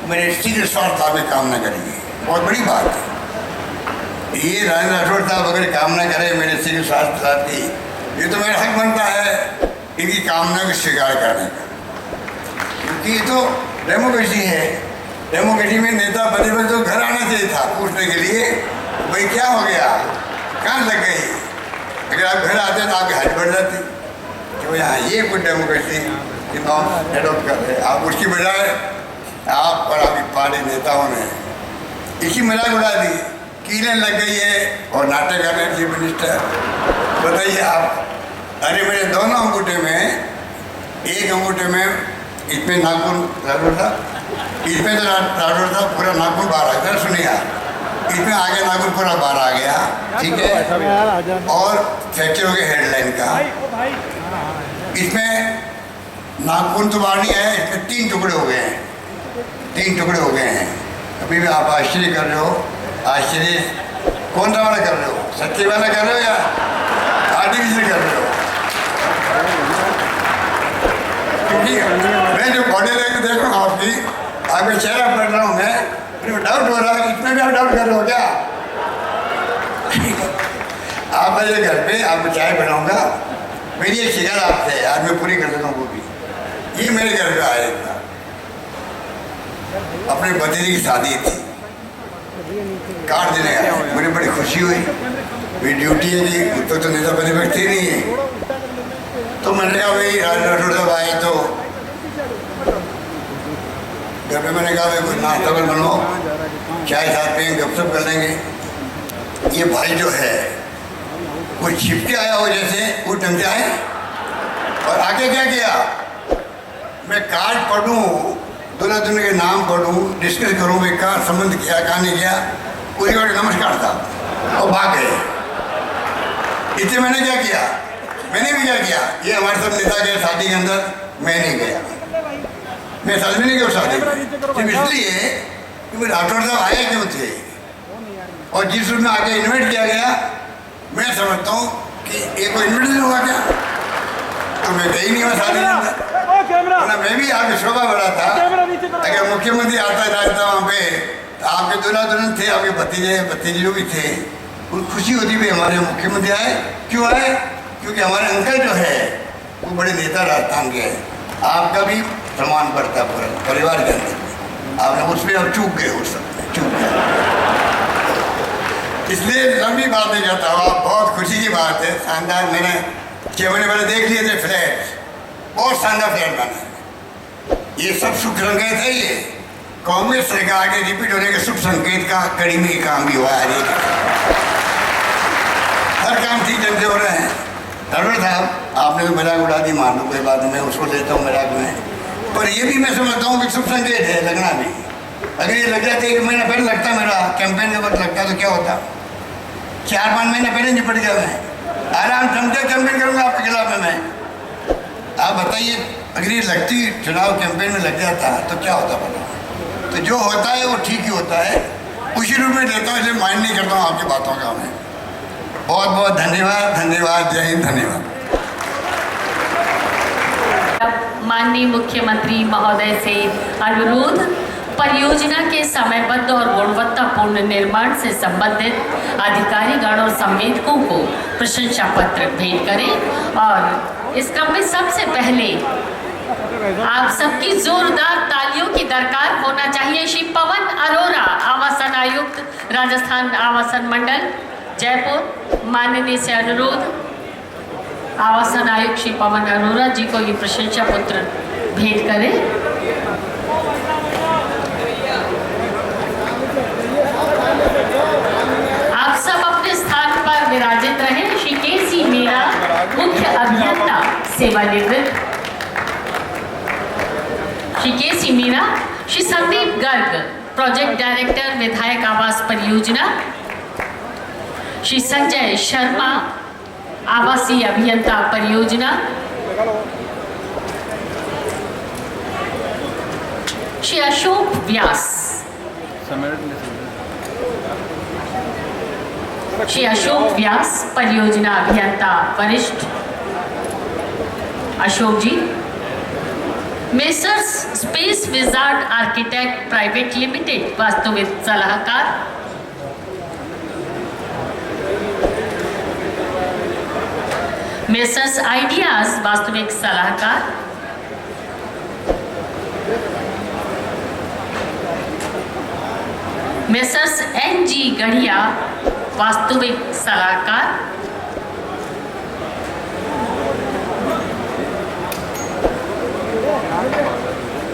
मेरे शीघ्र स्वास्थ्य लाभ की कामना करेंगे, बहुत बड़ी बात है ये। राजेंद्र राठौड़ साहब अगर कामना करें मेरे शीघ्र स्वास्थ्य लाभ की, ये तो मेरा हक बनता है इनकी कामना को स्वीकार करने का, क्योंकि ये तो डेमोक्रेसी है। डेमोक्रेसी में नेता प्रतिपक्ष तो घर आना चाहिए था पूछने के लिए भाई क्या हो गया, कहाँ लग गई। अगर आप घर आते तो आपकी हाइट बढ़ जाती कि भाई हाँ ये कुछ डेमोक्रेसी एडॉप्ट कर रहे। आप उसकी बजाय आप और आपकी पार्टी नेताओं ने इसी मजाक उड़ा दी, कीलें लग गई है और नाटक कर रहे चीफ मिनिस्टर। बताइए आप, अरे मेरे दोनों अंगूठे में, एक अंगूठे में इसमें नाखून राठौड़ था, इसमें तो राठौड़ था पूरा नाखून बाहर आ गया। सुनिए आप, इसमें आगे नाखून पूरा बाहर आ गया, ठीक है, और फ्रैक्चर हो गया हेडलाइन का। इसमें नाखून तो बाहर नहीं आया, इसमें 3 टुकड़े हो गए हैं, 3 टुकड़े हो गए हैं। अभी भी आप आश्चर्य कर रहे हो। आश्चर्य कौन सा वाला कर रहे हो? सच्चे वाला कर रहे हो या आर्टिफिशियल कर रहे हो? क्योंकि मैं जो बॉडी लैंग्वेज देख रहा हूँ आपकी, आपका चेहरा पढ़ रहा हूँ मैं, मुझे डाउट हो रहा है इसमें भी आप डाउट कर रहे हो क्या? आप मेरे घर पे आपको चाय बनाऊंगा, मेरी एक शिकायत आपसे आज मैं पूरी कर देता हूँ वो भी। ये मेरे घर पे आया था, अपने भतीजे की शादी थी, कार्ड देने आया, मुझे बड़ी खुशी हुई। मेरी ड्यूटी है कि तो नेता प्रतिपक्ष थी नहीं है, तो मैंने कहा भाई राठौड़ साहब आए तो घर पे मैंने कहा भाई कुछ नाश्ता बनाओ, चाय साथ पियेंगे, गपशप कर लेंगे। ये भाई जो है वो छिप के आया हो जैसे वो ढंग से आए, और आगे क्या किया, मैं कार्ड पढ़ूँ, दूल्हा दुल्हन के नाम पढ़ूँ, डिस्कस करूँ भाई कहाँ संबंध किया कहाँ नहीं किया, पूरी बार नमस्कार था और भाग गए। इससे मैंने क्या किया, मैंने भी क्या किया, ये हमारे सब नेता के शादी के अंदर मैं नहीं गया, मैं शादी में नहीं गया शादी में, सिर्फ इसलिए कि वो राठौड़ साहब आए क्यों थे, और जिस रूप में आके इन्वाइट किया गया, मैं समझता हूँ कि एक को इन्विटेशन हुआ क्या, तो मैं गई नहीं हुआ शादी में। मैं भी आपकी शोभा बढ़ा था, अगर मुख्यमंत्री आता रहता वहाँ पे, तो आपके दूल्हा दुल्हन थे, आपके भतीजे भतीजे जो भी थे, उनको खुशी होती भी हमारे मुख्यमंत्री आए। क्यों आए? क्योंकि हमारे अंकल जो है वो बड़े नेता राजस्थान के हैं, आपका भी सम्मान बढ़ता पूरा परिवार के अंदर। आपने उस पर अब चूक गए, उस सब चूक गए, इसलिए लंबी बात नहीं करता हूँ। बहुत खुशी की बात है, शानदार। मैंने 6 महीने पहले देख लिए थे फ्लैट, बहुत शानदार फ्लैट बना। ये सब शुभ संकेत है, ये कांग्रेस सरकार के रिपीट होने के शुभ संकेत का कड़ी में काम भी हुआ है। हर काम ठीक ढंग से हो रहे हैं। राठौड़ साहब आपने तो मजाक उड़ा दी, मान लो कोई बात नहीं, मैं उसको लेता हूँ मजाक में, पर ये भी मैं समझता हूँ कि शुभ संकेत है लगना भी। अगर ये लग जाता 1 महीना पहले लगता, मेरा कैंपेन के वक्त लगता तो क्या होता, 4-5 महीने पहले निपट गया। मैं आराम समझे कैंपेन करूँगा आपके खिलाफ में। मैं आप बताइए, अगर ये लगती चुनाव कैंपेन में लग जाता तो क्या होता पता। तो जो होता है वो ठीक ही होता है, उसी रूप में लेता हूँ, इसलिए माइंड नहीं करता हूँ आपकी बातों का। मैं बहुत बहुत धन्यवाद, धन्यवाद, जय हिंद, धन्यवाद। माननीय मुख्यमंत्री महोदय से अनुरोध, परियोजना के समयबद्ध और गुणवत्तापूर्ण निर्माण से संबंधित अधिकारीगण और संवेदकों को प्रशंसा पत्र भेंट करें। और इस क्रम में सबसे पहले आप सबकी जोरदार तालियों की दरकार होना चाहिए। श्री पवन अरोरा, आवासन आयुक्त, राजस्थान आवासन मंडल जयपुर, माननीय से अनुरोध, आवासन आयुक्त श्री पवन अरोरा जी को ये प्रशंसा पत्र भेंट करें। विराजित रहे श्री के.सी. मीणा, मुख्य अभियंता सेवानिवृत्त, Shri KC. Meena, Shri Sandeep Garg, project director विधायक आवास परियोजना, श्री संजय शर्मा, आवासीय अभियंता परियोजना, श्री अशोक व्यास, श्री अशोक व्यास, परियोजना अभियंता वरिष्ठ Ashok ji, Messrs space wizard architect private limited, वास्तुविद सलाहकार, मेसर्स आइडियाज, वास्तविक सलाहकार, मेसर्स एन.जी. गढ़िया, वास्तविक सलाहकार,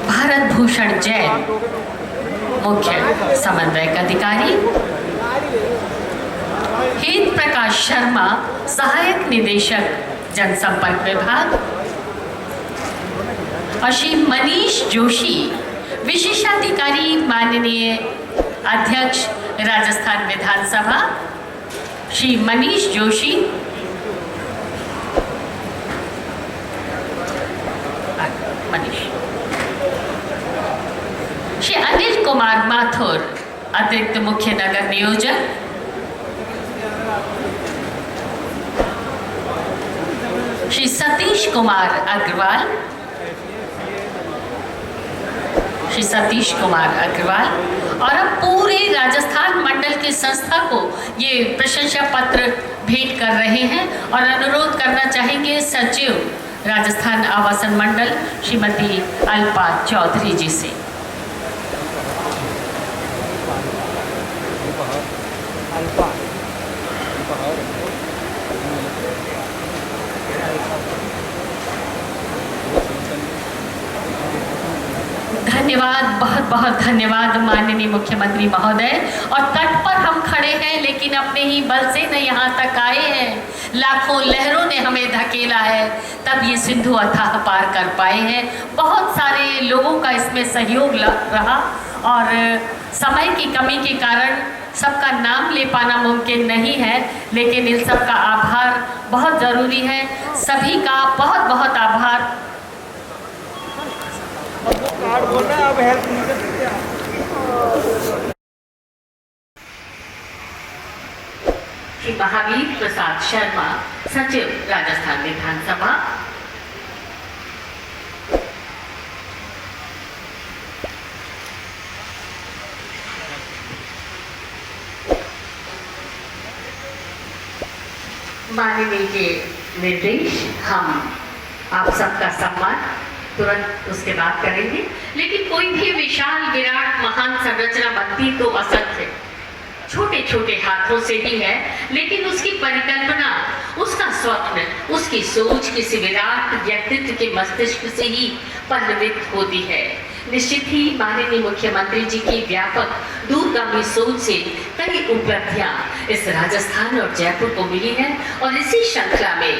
भारत भूषण जैन, मुख्य समन्वयक अधिकारी, हेत प्रकाश शर्मा, सहायक निदेशक जनसंपर्क विभाग, और श्री मनीष जोशी, विशेषाधिकारी माननीय अध्यक्ष राजस्थान विधानसभा, श्री मनीष जोशी, श्री अनिल कुमार माथुर, अतिरिक्त मुख्य नगर नियोजक, श्री सतीश कुमार अग्रवाल, श्री सतीश कुमार अग्रवाल, और अब पूरे राजस्थान मंडल की संस्था को ये प्रशंसा पत्र भेंट कर रहे हैं और अनुरोध करना चाहेंगे सचिव राजस्थान आवासन मंडल श्रीमती अल्पा चौधरी जी से। धन्यवाद, बहुत बहुत धन्यवाद माननीय मुख्यमंत्री महोदय। और तट पर हम खड़े हैं लेकिन अपने ही बल से न यहाँ तक आए हैं, लाखों लहरों ने हमें धकेला है तब ये सिंधु अथाह पार कर पाए हैं। बहुत सारे लोगों का इसमें सहयोग रहा और समय की कमी के कारण सबका नाम ले पाना मुमकिन नहीं है, लेकिन इन सब का आभार बहुत ज़रूरी है। सभी का बहुत बहुत आभार। श्री महावीर प्रसाद शर्मा, सचिव राजस्थान विधानसभा, माननीय के निर्देश हम आप सबका सम्मान तुरंत उसके बाद करेंगे। लेकिन कोई भी विशाल विराट महान संरचना बनती तो असंख्य छोटे छोटे हाथों से ही है, लेकिन उसकी परिकल्पना, उसका स्वप्न, उसकी सोच किसी विराट व्यक्तित्व के मस्तिष्क से ही पल्लवित होती है। निश्चित ही माननीय मुख्यमंत्री जी की व्यापक दूरगामी सोच से कई उपलब्धियां इस राजस्थान और जयपुर को मिली है और इसी श्रृंखला में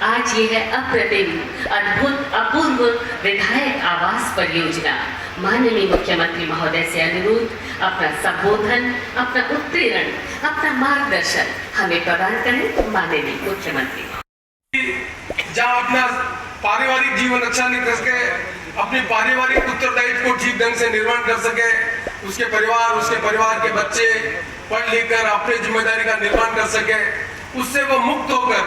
आज ये है अप्रतिम, अद्भुत, अपूर्व विधायक आवास परियोजना। माननीय मुख्यमंत्री महोदय से अनुरोध, अपना संबोधन, अपना उत्प्रेरण, अपना मार्गदर्शन हमें प्रदान करें माननीय मुख्यमंत्री। जहाँ अपना पारिवारिक जीवन अच्छा नहीं कर सके, अपने पारिवारिक उत्तरदायित्व को ठीक ढंग से निर्वहन कर सके, उसके परिवार के बच्चे पढ़ लिख कर अपनी जिम्मेदारी का निर्वहन कर सके, उससे वो मुक्त होकर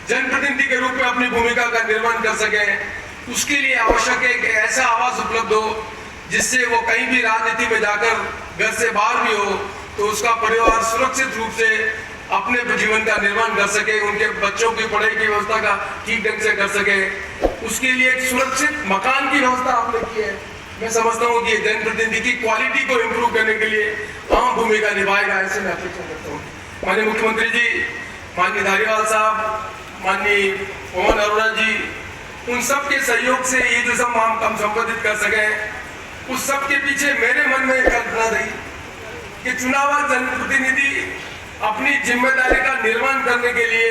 जनप्रतिनिधि के रूप में अपनी भूमिका का निर्वहन कर सके, उसके लिए आवश्यक है कि ऐसा आवास उपलब्ध हो जिससे वो कहीं भी राजनीति में जाकर घर से बाहर भी हो तो उसका परिवार सुरक्षित रूप से अपने जीवन का निर्वहन कर सके, उनके बच्चों की पढ़ाई की व्यवस्था का ठीक ढंग से कर सके। उसके लिए एक सुरक्षित मकान की व्यवस्था आपने की है। मैं समझता हूँ कि जनप्रतिनिधि की क्वालिटी को इम्प्रूव करने के लिए अहम भूमिका निभाएगा, ऐसे मैं अपेक्षा करता हूँ। माननीय मुख्यमंत्री जी, माननीय धारीवाल साहब, माननीय पवन अरोड़ा जी, उन सब के सहयोग से ये जो सब हम संपादित कर सके, उस सब के पीछे मेरे मन में एक कल्पना थी कि चुनाव जनप्रतिनिधि अपनी जिम्मेदारी का निर्वहन करने के लिए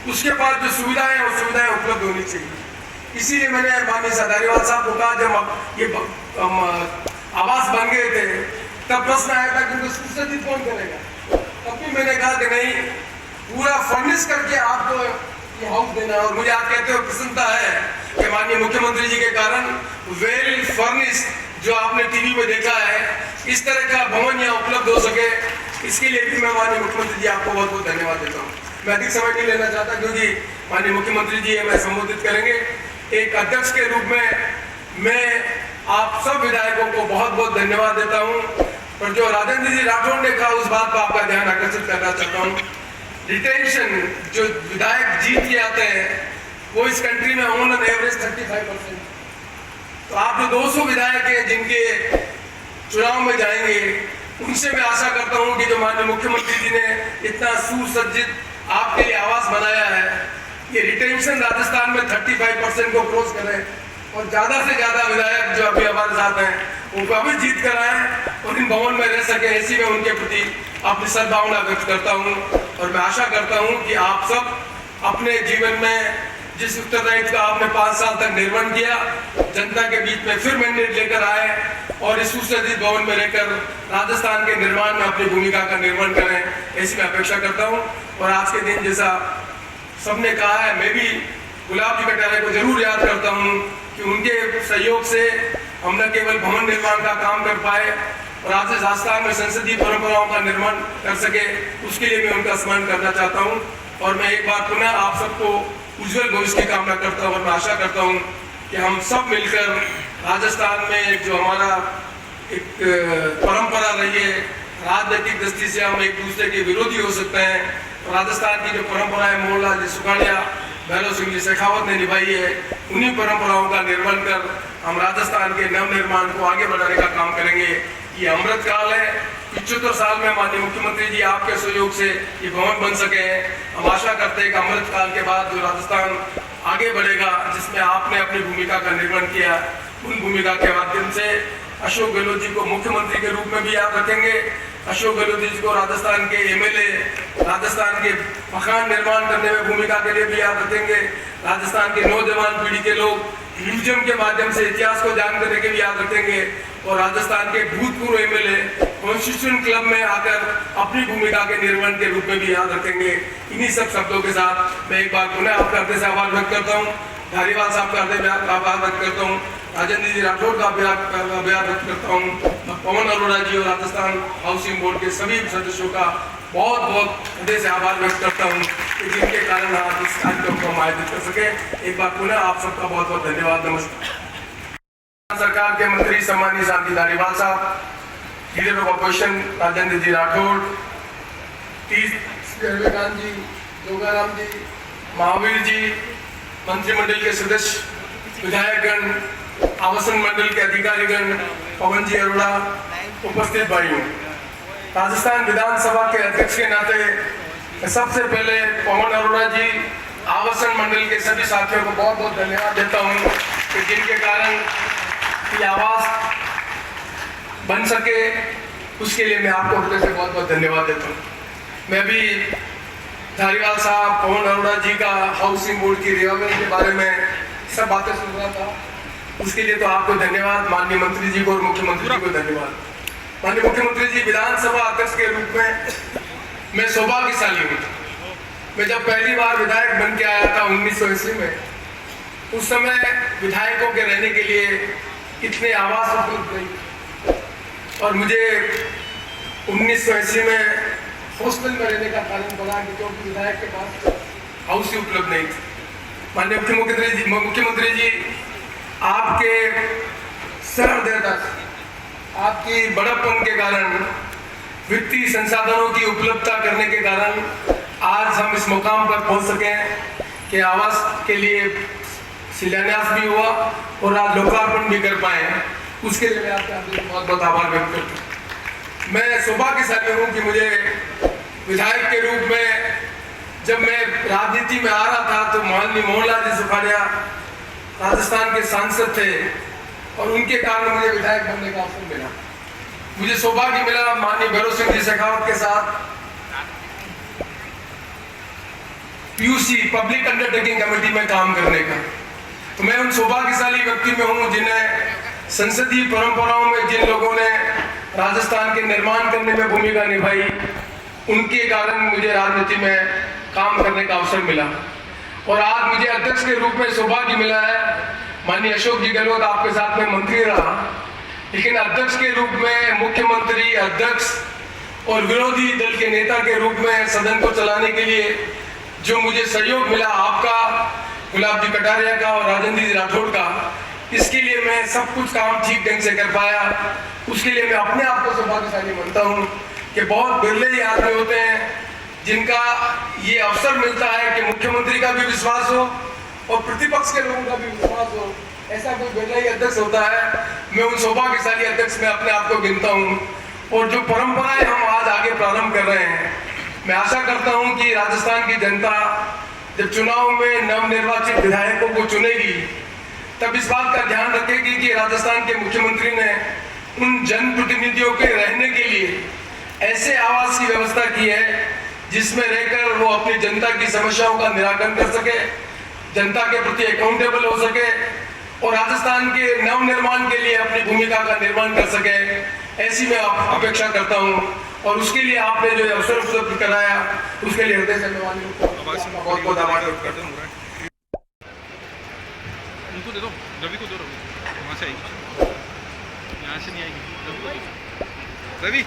उसके पास जो सुविधाएं हैं वो सुविधाएं उपलब्ध होनी चाहिए। इसीलिए मैंने माननीय धारीवाल साहब को कहा, जब ये आवास बन गए थे तब प्रश्न आया था कि उनको सुसज्जित कौन करेगा। तब भी मैंने कहा कि नहीं, पूरा फर्निश करके आपको ये हाउस देना। और मुझे आप कहते हुए प्रसन्नता है कि माननीय मुख्यमंत्री जी के कारण वेल फर्निश जो आपने टीवी में देखा है, इस तरह का भवन यहाँ उपलब्ध हो सके, इसके लिए भी मैं माननीय मुख्यमंत्री जी आपको बहुत बहुत धन्यवाद देता हूँ। मैं अधिक समय नहीं लेना चाहता क्योंकि माननीय मुख्यमंत्री जी हमें संबोधित करेंगे। एक अध्यक्ष के रूप में मैं आप सब विधायकों को बहुत बहुत धन्यवाद देता हूँ। पर जो राजेंद्र जी राठौड़ ने कहा उस बात पर आपका ध्यान आकर्षित करना चाहता हूँ। रिटेंशन जो विधायक जीत के आते हैं वो इस कंट्री में ऑन एन एवरेज 35%। तो आप जो 200 विधायक हैं जिनके चुनाव में जाएंगे, उनसे मैं आशा करता हूं कि जो माननीय मुख्यमंत्री जी ने इतना सुसज्जित आपके लिए आवास बनाया है, ये रिटेंशन राजस्थान में 35% को क्रॉस करें और ज्यादा से ज्यादा विधायक जो अभी हमारे साथ हैं उनको अभी जीत कर आए और इन भवन में रह सके, ऐसी मैं उनके प्रति अपनी सद्भावना व्यक्त करता हूँ। और मैं आशा करता हूँ कि आप सब अपने जीवन में जिस उत्तरदायित्व का आपने 5 साल तक निर्वहन किया, जनता के बीच में फिर मैंडेट लेकर आए और इस सुसज्जित भवन में रहकर राजस्थान के निर्माण में अपनी भूमिका का निर्वहन करें, ऐसी मैं अपेक्षा करता हूं। और आज के दिन जैसा सबने कहा है, मैं भी गुलाब जी कटारे को जरूर याद करता हूं कि उनके सहयोग से हम न केवल भवन निर्माण का काम कर पाए और आज राजस्थान में संसदीय परंपराओं का निर्माण कर सके, उसके लिए मैं उनका स्मरण करना चाहता हूँ। और मैं एक बार पुनः आप सबको उज्जवल भविष्य की कामना करता हूँ और मैं आशा करता हूँ कि हम सब मिलकर राजस्थान में जो हमारा एक परंपरा रही है, राजनीतिक दृष्टि से हम एक दूसरे के विरोधी हो सकते हैं, राजस्थान की जो परंपरा है मोहनलाल जी सुखाड़िया, भैरव सिंह जी शेखावत ने निभाई है, उन्हीं परंपराओं का निर्वहन कर हम राजस्थान के नव निर्माण को आगे बढ़ाने का काम करेंगे। ये अमृत काल है, 75 साल में माननीय मुख्यमंत्री जी आपके सहयोग से ये भवन बन सके हैं। हम आशा करते हैं कि अमृत काल के बाद जो राजस्थान आगे बढ़ेगा, जिसमें आपने अपनी भूमिका का निर्वहन किया, उन भूमिका के माध्यम से अशोक गहलोत जी को मुख्यमंत्री के रूप में भी याद रखेंगे। अशोक गहलोत जी को राजस्थान के एमएलए, राजस्थान के मकान निर्माण करने में भूमिका के लिए भी याद रखेंगे। राजस्थान के नौजवान पीढ़ी के लोग म्यूजियम के माध्यम से इतिहास को जान करने के लिए याद रखेंगे और राजस्थान के भूतपूर्व एमएलए कॉन्स्टिट्यूशन क्लब में आकर अपनी भूमिका के निर्वहन के रूप में भी याद रखेंगे। इन्हीं सब शब्दों के साथ मैं एक बार पुनः आपका हृदय से आभार व्यक्त करता हूँ, धारीवाल साहब का हृदय आभार व्यक्त करता हूँ, राजेंद्र जी राठौड़ का आभार व्यक्त करता हूँ, पवन अरोड़ा जी और राजस्थान हाउसिंग बोर्ड के सभी सदस्यों का बहुत बहुत हृदय से आभार व्यक्त करता हूँ कि जिनके कारण आज इस कार्यक्रम को हम आयोजित कर सके। एक बार पुनः आप सबका बहुत बहुत धन्यवाद। नमस्कार। सरकार के मंत्री सम्मानीय शांति धारीवाल साहब, लीडर ऑफ अपोजिशन राजेंद्र जी राठौड़, विवेकानंद जी, जोगाराम जी, महावीर जी, मंत्रिमंडल के सदस्य, विधायकगण, आवासन मंडल के अधिकारीगण, पवन जी अरोड़ा, उपस्थित भाइयों, राजस्थान विधानसभा के अध्यक्ष के नाते सबसे पहले पवन अरोड़ा जी, आवासन मंडल के सभी साथियों को बहुत बहुत धन्यवाद देता हूँ कि जिनके कारण ये आवास बन सके, उसके लिए मैं आपको हृदय से बहुत बहुत धन्यवाद देता हूँ। मैं भी धारीवाल साहब, पवन अरोड़ा जी का हाउसिंग बोर्ड की रिवाइवल के बारे में सब बातें सुन रहा था, उसके लिए तो आपको धन्यवाद, माननीय मंत्री जी को और मुख्यमंत्री जी को धन्यवाद। माननीय मुख्यमंत्री जी, विधानसभा अध्यक्ष के रूप में मैं सौभाग्यशाली हूँ। मैं जब पहली बार विधायक बन के आया था 1980 में, उस समय विधायकों के रहने के लिए कितने आवास उपलब्ध नहीं और मुझे 1980 में हॉस्टल में रहने का कारण बना क्योंकि विधायक के पास हाउस ही उपलब्ध नहीं थी। माननीय मुख्यमंत्री जी, आपके सहृदयता, आपकी बड़प्पन के कारण, वित्तीय संसाधनों की उपलब्धता करने के कारण आज हम इस मुकाम पर पहुंच सके कि आवास के लिए शिलान्यास भी हुआ और आज लोकार्पण भी कर पाए। उसके लिए मैं आपका बहुत बहुत आभार व्यक्त करता हूँ। मैं सौभाग्यशाली हूँ कि मुझे विधायक के रूप में जब मैं राजनीति में आ रहा था तो माननीय मोहनलाल जी सुखाड़िया राजस्थान के सांसद थे और उनके कारण मुझे विधायक बनने का अवसर मिला। मुझे सौभाग्य मिला माननीय भैरव सिंह जी शेखावत के साथ पीयूसी पब्लिक अंडरटेकिंग कमेटी में काम करने का। तो मैं उन सौभाग्यशाली व्यक्ति में हूँ जिन्हें संसदीय परंपराओं में जिन लोगों ने राजस्थान के निर्माण करने में भूमिका निभाई, उनके कारण मुझे राजनीति में काम करने का अवसर मिला। और आज मुझे अध्यक्ष के रूप में सौभाग्य मिला है। माननीय अशोक जी गहलोत आपके साथ में मंत्री रहा, लेकिन अध्यक्ष के रूप में, मुख्यमंत्री, अध्यक्ष और विरोधी दल के नेता के रूप में सदन को चलाने के लिए जो मुझे सहयोग मिला, आपका, गुलाब जी कटारिया का और राजेंद्र जी राठौड़ का, इसके लिए मैं सब कुछ काम ठीक ढंग से कर पाया। उसके लिए मैं अपने आप को सौभाग्यशाली मानता हूँ कि बहुत बिरले ही आदमी होते हैं जिनका ये अवसर मिलता है कि मुख्यमंत्री का भी विश्वास हो और प्रतिपक्ष के लोगों का भी विश्वास हो। ऐसा कोई बिरला ही अध्यक्ष होता है। मैं उन सौभाग्यशाली अध्यक्ष में अपने आप को गिनता हूँ। और जो परंपराएं हम आज आगे प्रारंभ कर रहे हैं, मैं आशा करता हूं कि राजस्थान की जनता जब चुनाव में नवनिर्वाचित विधायकों को चुनेगी, तब इस बात का ध्यान रखेगी कि राजस्थान के मुख्यमंत्री ने उन जनप्रतिनिधियों के रहने के लिए ऐसे आवास की व्यवस्था की है जिसमें रहकर वो अपनी जनता की समस्याओं का निराकरण कर सके, जनता के प्रति अकाउंटेबल हो सके और राजस्थान के नवनिर्माण के लिए अपनी भूमिका का निर्माण कर सके। ऐसी मैं अपेक्षा करता हूं और उसके लिए आपने जो अवसर उपलब्ध कराया, उसके लिए हृदय से बहुत बहुत आभार व्यक्त करता हूं। उनको दे दो, रवि को दो, रवि वहाँ से आएगी, यहाँ से नहीं आएगी। रवि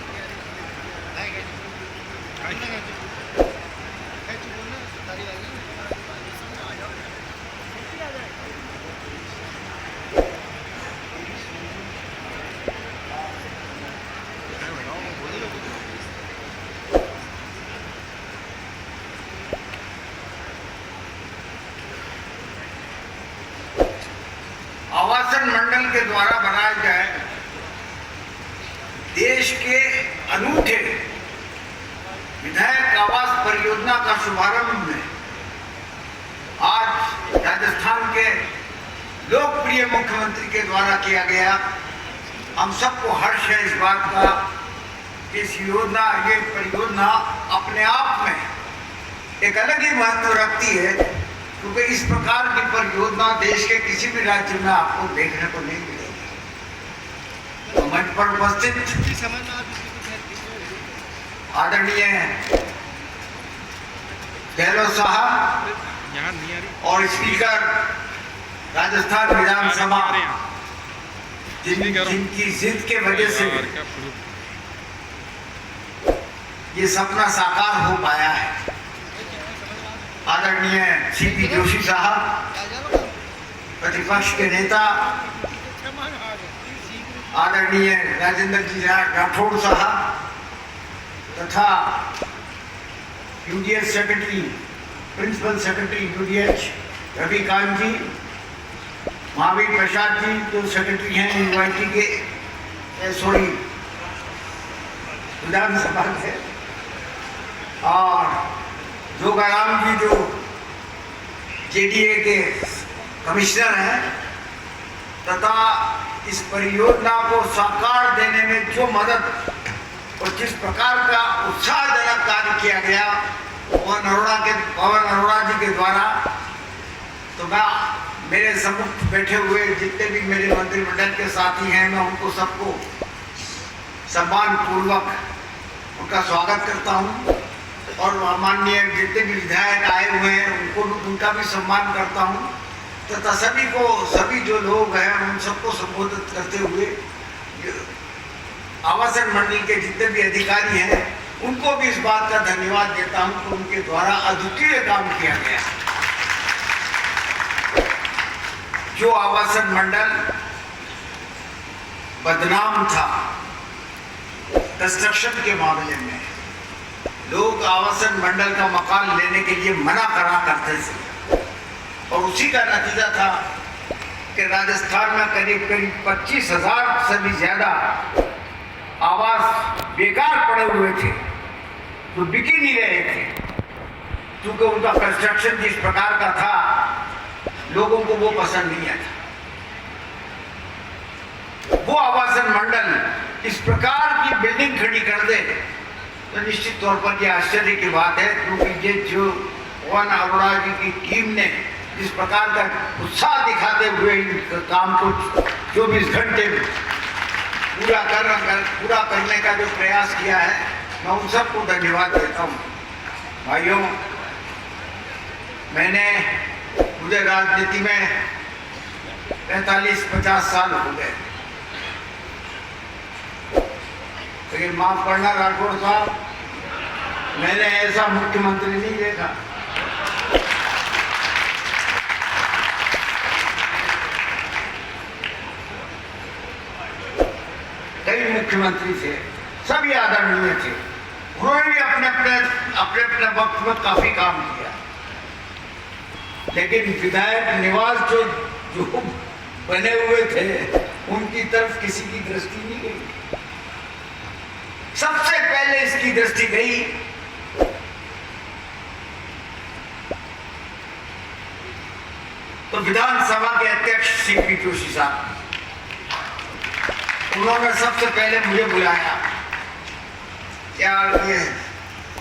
आवासन मंडल के द्वारा बनाए गए देश के अनूठे विधायक आवास परियोजना का शुभारंभ में आज राजस्थान के लोकप्रिय मुख्यमंत्री के द्वारा किया गया। हम सबको हर्ष है इस बात का कि ये परियोजना अपने आप में एक अलग ही महत्व रखती है, क्योंकि इस प्रकार की परियोजना देश के किसी भी राज्य में आपको देखने को नहीं मिलेगी। तो मंच पर उपस्थित आदरणीय गहलोत साहब और स्पीकर राजस्थान विधानसभा, जिनकी जिद के वजह से ये सपना साकार हो पाया है, आदरणीय सीपी जोशी साहब, प्रतिपक्ष के नेता आदरणीय राजेंद्र जी राठौड़ साहब तथा UDH secretary, principal secretary UDH Ravikant ji, Mahavir Prasad ji जो सेक्रेटरी हैं यूनिवर्सिटी के विधानसभा के, और जोगाराम जी जो जेडीए के कमिश्नर हैं, तथा इस परियोजना को साकार देने में जो मदद और जिस प्रकार का उत्साहजनक कार्य किया गया पवन अरोड़ा जी के द्वारा, तो मैं मेरे सम्मुख बैठे हुए जितने भी मेरे मंत्रिमंडल के साथी हैं, मैं उनको सबको सम्मान पूर्वक उनका स्वागत करता हूं और माननीय जितने भी विधायक आए हुए हैं उनका भी सम्मान करता हूं तथा सभी जो लोग हैं उन सबको संबोधित करते हुए आवासन मंडल के जितने भी अधिकारी हैं उनको भी इस बात का धन्यवाद देता हूं कि उनके द्वारा अद्वितीय काम किया गया। जो आवासन मंडल बदनाम था कंस्ट्रक्शन के मामले में, लोग आवासन मंडल का मकान लेने के लिए मना करा करते थे और उसी का नतीजा था कि राजस्थान में करीब 25,000 से भी ज्यादा आवास बेकार पड़े हुए थे, तो बिक ही नहीं रहे थे, क्योंकि उनका कंस्ट्रक्शन जिस प्रकार का था लोगों को वो पसंद नहीं आया। वो आवासन मंडल इस प्रकार की बिल्डिंग खड़ी कर दे तो निश्चित तौर पर यह आश्चर्य की बात है, क्योंकि ये जो पवन अरोड़ा जी की टीम ने इस प्रकार का उत्साह दिखाते हुए इस काम को 24 घंटे पूरा करने का जो प्रयास किया है, मैं उन सबको धन्यवाद देता हूँ। भाइयों, मुझे राजनीति में 45-50 साल हो गए, लेकिन माफ करना राठौड़ साहब, मैंने ऐसा मुख्यमंत्री नहीं देखा। कई मुख्यमंत्री थे, सभी आदरणीय थे, उन्होंने भी अपने वक्त में काफी काम किया, लेकिन विधायक निवास जो बने हुए थे उनकी तरफ किसी की दृष्टि नहीं गई। सबसे पहले इसकी दृष्टि गई तो विधानसभा के अध्यक्ष सीपी जोशी साहब, उन्होंने सबसे पहले मुझे बुलाया। क्या ये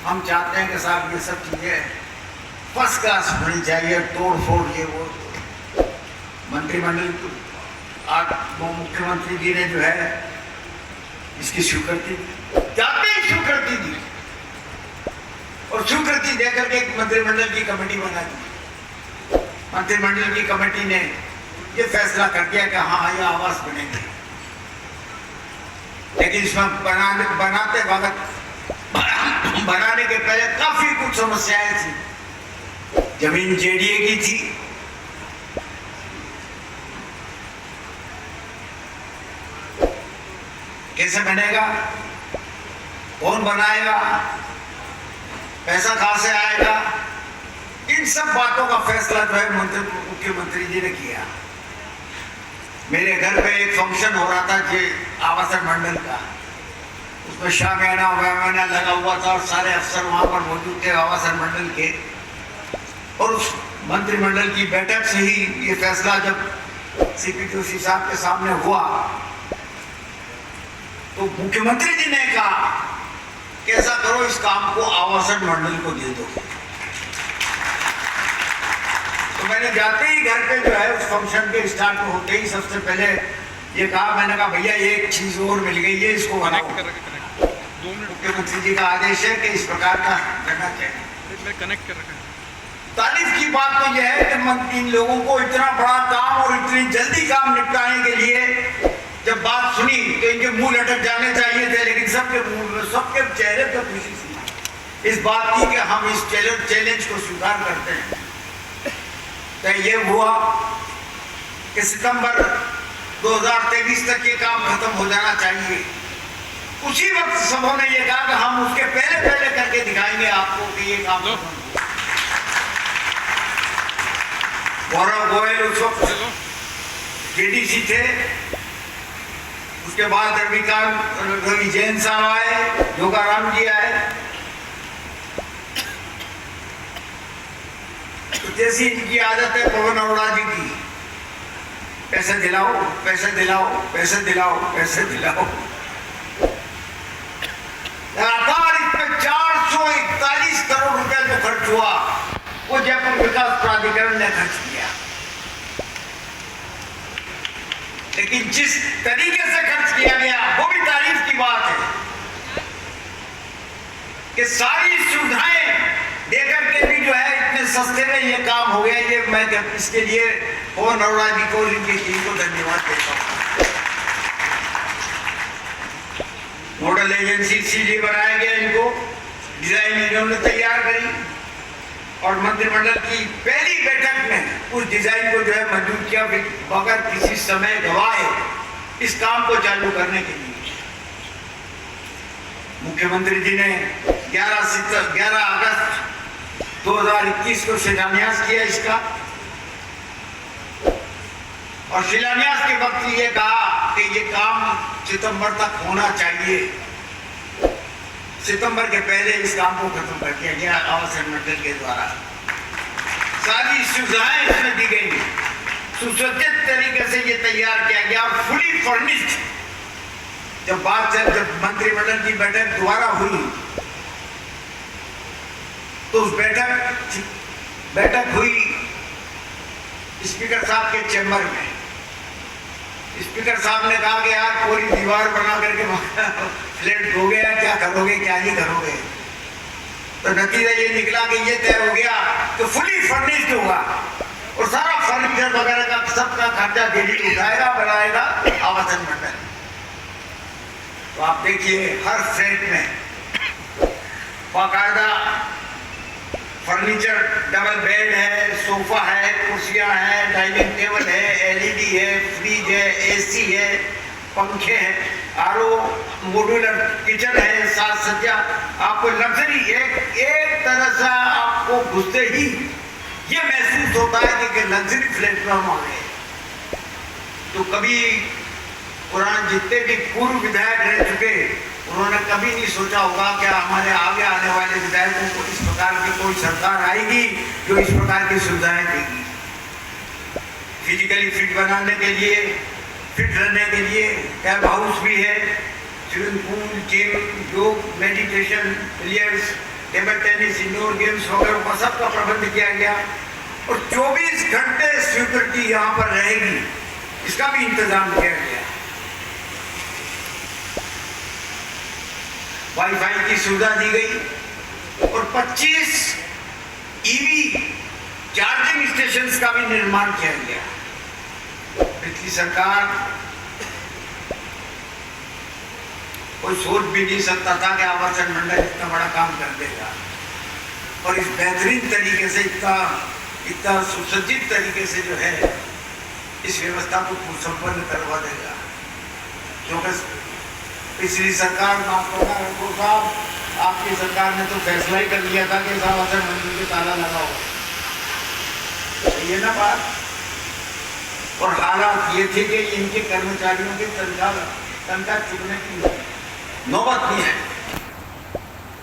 हम चाहते हैं कि साहब ये सब चीजें फर्स्ट क्लास होनी चाहिए, तोड़ फोड़ ये वो। मंत्रिमंडल आज वो मुख्यमंत्री जी ने जो है इसकी स्वीकृति जाते ही स्वीकृति दी और स्वीकृति देकर के एक मंत्रिमंडल की कमेटी बना दी। मंत्रिमंडल की कमेटी ने ये फैसला कर दिया कि हाँ ये आवास बनेंगे, लेकिन इसमें बनाते वक्त बनाने के पहले काफी कुछ समस्याएं थी। जमीन जेडीए की थी, कैसे बनेगा, कौन बनाएगा, पैसा कहां से आएगा, इन सब बातों का फैसला जो है मुख्यमंत्री जी ने किया। मेरे घर पे एक फंक्शन हो रहा था जी आवासन मंडल का, उसमें शामियाना वैमाना लगा हुआ था और सारे अफसर वहां पर मौजूद थे आवासन मंडल के। और उस मंत्रिमंडल की बैठक से ही ये फैसला जब सीपी जोशी साहब के सामने हुआ तो मुख्यमंत्री जी ने कहा कि ऐसा करो, इस काम को आवासन मंडल को दे दो। तो मैंने जाते ही घर पे जो है उस फंक्शन के स्टार्ट होते ही सबसे पहले ये कहा, मैंने कहा भैया एक चीज और मिल गई है, इसको बनाओ। मुख्यमंत्री जी का आदेश है कि इस प्रकार का करना चाहिए। कनेक्ट कर रखा है। तारीफ की बात तो यह है कि इन लोगों को इतना बड़ा काम और इतनी जल्दी काम निपटाने के लिए जब बात सुनी तो इनके मुंह लटक जाने चाहिए थे, लेकिन सबके चेहरे पर खुशी थी इस बात की कि हम इस चैलेंज को स्वीकार करते हैं। तो ये हुआ कि सितंबर 2023 तक ये काम खत्म हो जाना चाहिए। उसी वक्त सबों ने ये कहा कि हम उसके पहले करके दिखाएंगे आपको कि ये काम खत्म हो। गौरव गोयल उस वक्त जेडीसी थे, उसके बाद रवि जैन साहब आए, जोगाराम जी आए। तो जैसी इनकी आदत है पवन अरोड़ा जी की, पैसे दिलाओ पैसे दिलाओ पैसे दिलाओ पैसे दिलाओ, लगातार इस पे 441 करोड़ रुपए जो खर्च हुआ वो जयपुर विकास प्राधिकरण ने खर्च किया। लेकिन जिस तरीके से खर्च किया गया वो भी तारीफ की बात है कि सारी सुविधाएं देकर के भी जो है इतने सस्ते में ये काम हो गया। ये मैं इसके लिए पवन अरोड़ा जी को, इनकी टीम को धन्यवाद देता हूँ। नोडल एजेंसी सीडी बनाया गया, इनको डिजाइन इन्होंने तैयार करी और मंत्रिमंडल की पहली बैठक में उस डिजाइन को जो है मंजूर किया बगैर किसी समय गवाए इस काम को चालू करने के लिए। मुख्यमंत्री जी ने 11 अगस्त 2021 को शिलान्यास किया इसका, और शिलान्यास के वक्त ये कहा कि ये काम सितंबर तक होना चाहिए। सितंबर के पहले इस काम को खत्म कर दिया गया आवासन मंडल के द्वारा। सारी सुविधाएं इसमें दी गई, सुसज्जित तरीके से ये तैयार किया गया और फुली फर्निश्ड। जब मंत्रिमंडल की बैठक दोबारा हुई तो उस बैठक बैठक हुई स्पीकर साहब के चैम्बर में। स्पीकर साहब ने कहा कि यार पूरी दीवार बना करके फ्लैट हो गया, क्या करोगे क्या नहीं करोगे। तो नतीजा ये निकला कि ये तय हो गया कि फुली फर्निश्ड होगा और सारा फर्नीचर वगैरह का सबका खर्चा दिल्ली उठाएगा, बनाएगा आवासन मंडल। तो आप देखिए हर फ्लैट में बाकायदा फर्नीचर, डबल बेड है, सोफा है, कुर्सियां हैं, डाइनिंग टेबल है, एलईडी है, फ्रिज है, एसी है, पंखे हैं, आरओ, मॉड्यूलर किचन है, साज सज्जा। आपको लग्जरी एक तरह से आपको घुसते ही ये महसूस होता है कि लग्जरी फ्लैट में हम आ गए। तो कभी पुराने जितने भी पूर्व विधायक रह चुके उन्होंने कभी नहीं सोचा होगा कि हमारे आगे आने वाले विधायकों को इस प्रकार की कोई सरकार आएगी जो इस प्रकार की सुविधाएं देगी। फिजिकली फिट बनाने के लिए, फिट रहने के लिए कैब हाउस भी है, स्विमिंग पूल, जिम, योग, meditation, billiards, table tennis, indoor games वगैरह का सबका प्रबंध किया गया और 24 घंटे सिक्योरिटी यहाँ पर रहेगी, इसका भी इंतजाम किया गया। वाईफाई की सुविधा दी गई और 25 ईवी चार्जिंग स्टेशंस का भी निर्माण किया गया। पिछली सरकार कोई सोच भी नहीं सकता था कि आवासन मंडल इतना बड़ा काम कर देगा और इस बेहतरीन तरीके से इतना सुसज्जित तरीके से जो है इस व्यवस्था को संपन्न करवा देगा। क्योंकि पिछली सरकार साहब आपकी सरकार ने तो फैसला ही कर लिया था कि आवासन मंडल के ताला लगा हो, ये ना बात। और हालात ये थे कि इनके कर्मचारियों के तनख्वाह चुकने की नौबत नहीं है।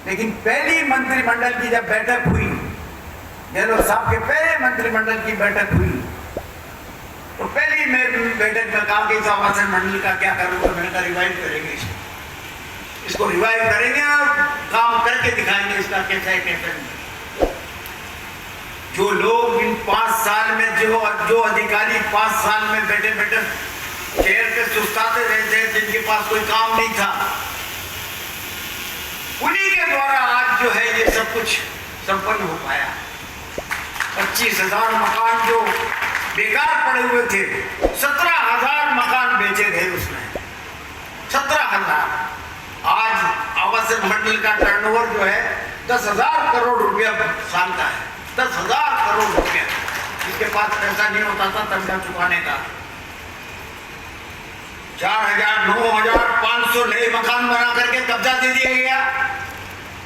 लेकिन पहली मंत्रिमंडल की जब बैठक हुई, गहलोत साहब के पहले मंत्रिमंडल की बैठक हुई, तो पहली बैठक में कहा कि इस आवासन मंडल का क्या करूँगा, मैंने कहा रिवाइव करेंगे, इसको रिवाइव करेंगे और काम करके दिखाएंगे इसका कैसा है कैसा नहीं। जो लोग इन 5 साल में जो अधिकारी 5 साल में बैठे बैठे चेयर पे सुस्ताते रहते हैं, जिनके पास कोई काम नहीं था, उन्हीं के द्वारा आज जो है ये सब कुछ संपन्न हो पाया। 25,000 मकान जो बेकार पड़े हुए थे, 17,000 मकान बेचे गए उसमें, 17,000। आज आवासन मंडल का टर्नओवर जो है 10,000 करोड़ रुपया साल का है, 10,000 करोड़ रुपया। जिसके पास पैसा नहीं होता था तनख्वाह चुकाने का, 4,000 9,500 नए मकान बना करके कब्जा दे दिया गया,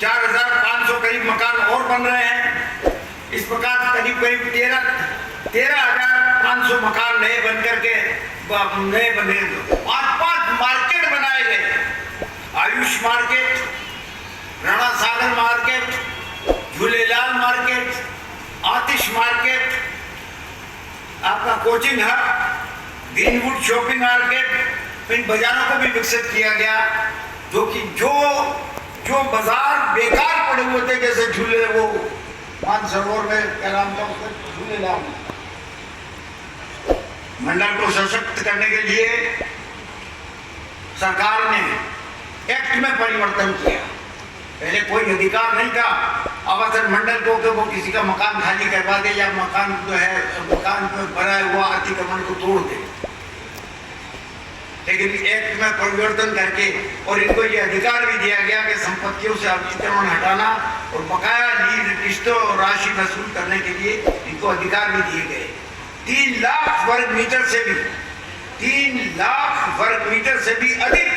4,500 करीब मकान और बन रहे हैं। इस प्रकार करीब 13,500 मकान नए बन करके नए बने। 5 मार्केट बनाए गए, Ayush market, Rana Sagar market, Jhulelal market, Atish market, आपका coaching hub, Greenwood shopping market, इन बाजारों को भी विकसित किया गया। जो कि जो बाजार बेकार पड़े हुए थे, जैसे झूले, वो मानसरोवर में क्या नाम था उसका, झूलेलाल। मंडल को सशक्त करने के लिए सरकार ने एक्ट में परिवर्तन किया। पहले कोई अधिकार नहीं था आवासन मंडल को कि वो किसी का मकान खाली करवा दे या मकान जो है मकान में बनाया हुआ अतिक्रमण को तोड़ दे। लेकिन एक्ट में परिवर्तन करके और इनको ये अधिकार भी दिया गया कि संपत्तियों से अतिक्रमण हटाना और बकाया किस्तों और राशि वसूल करने के लिए इनको अधिकार भी दिए गए। 3 लाख वर्ग मीटर से भी अधिक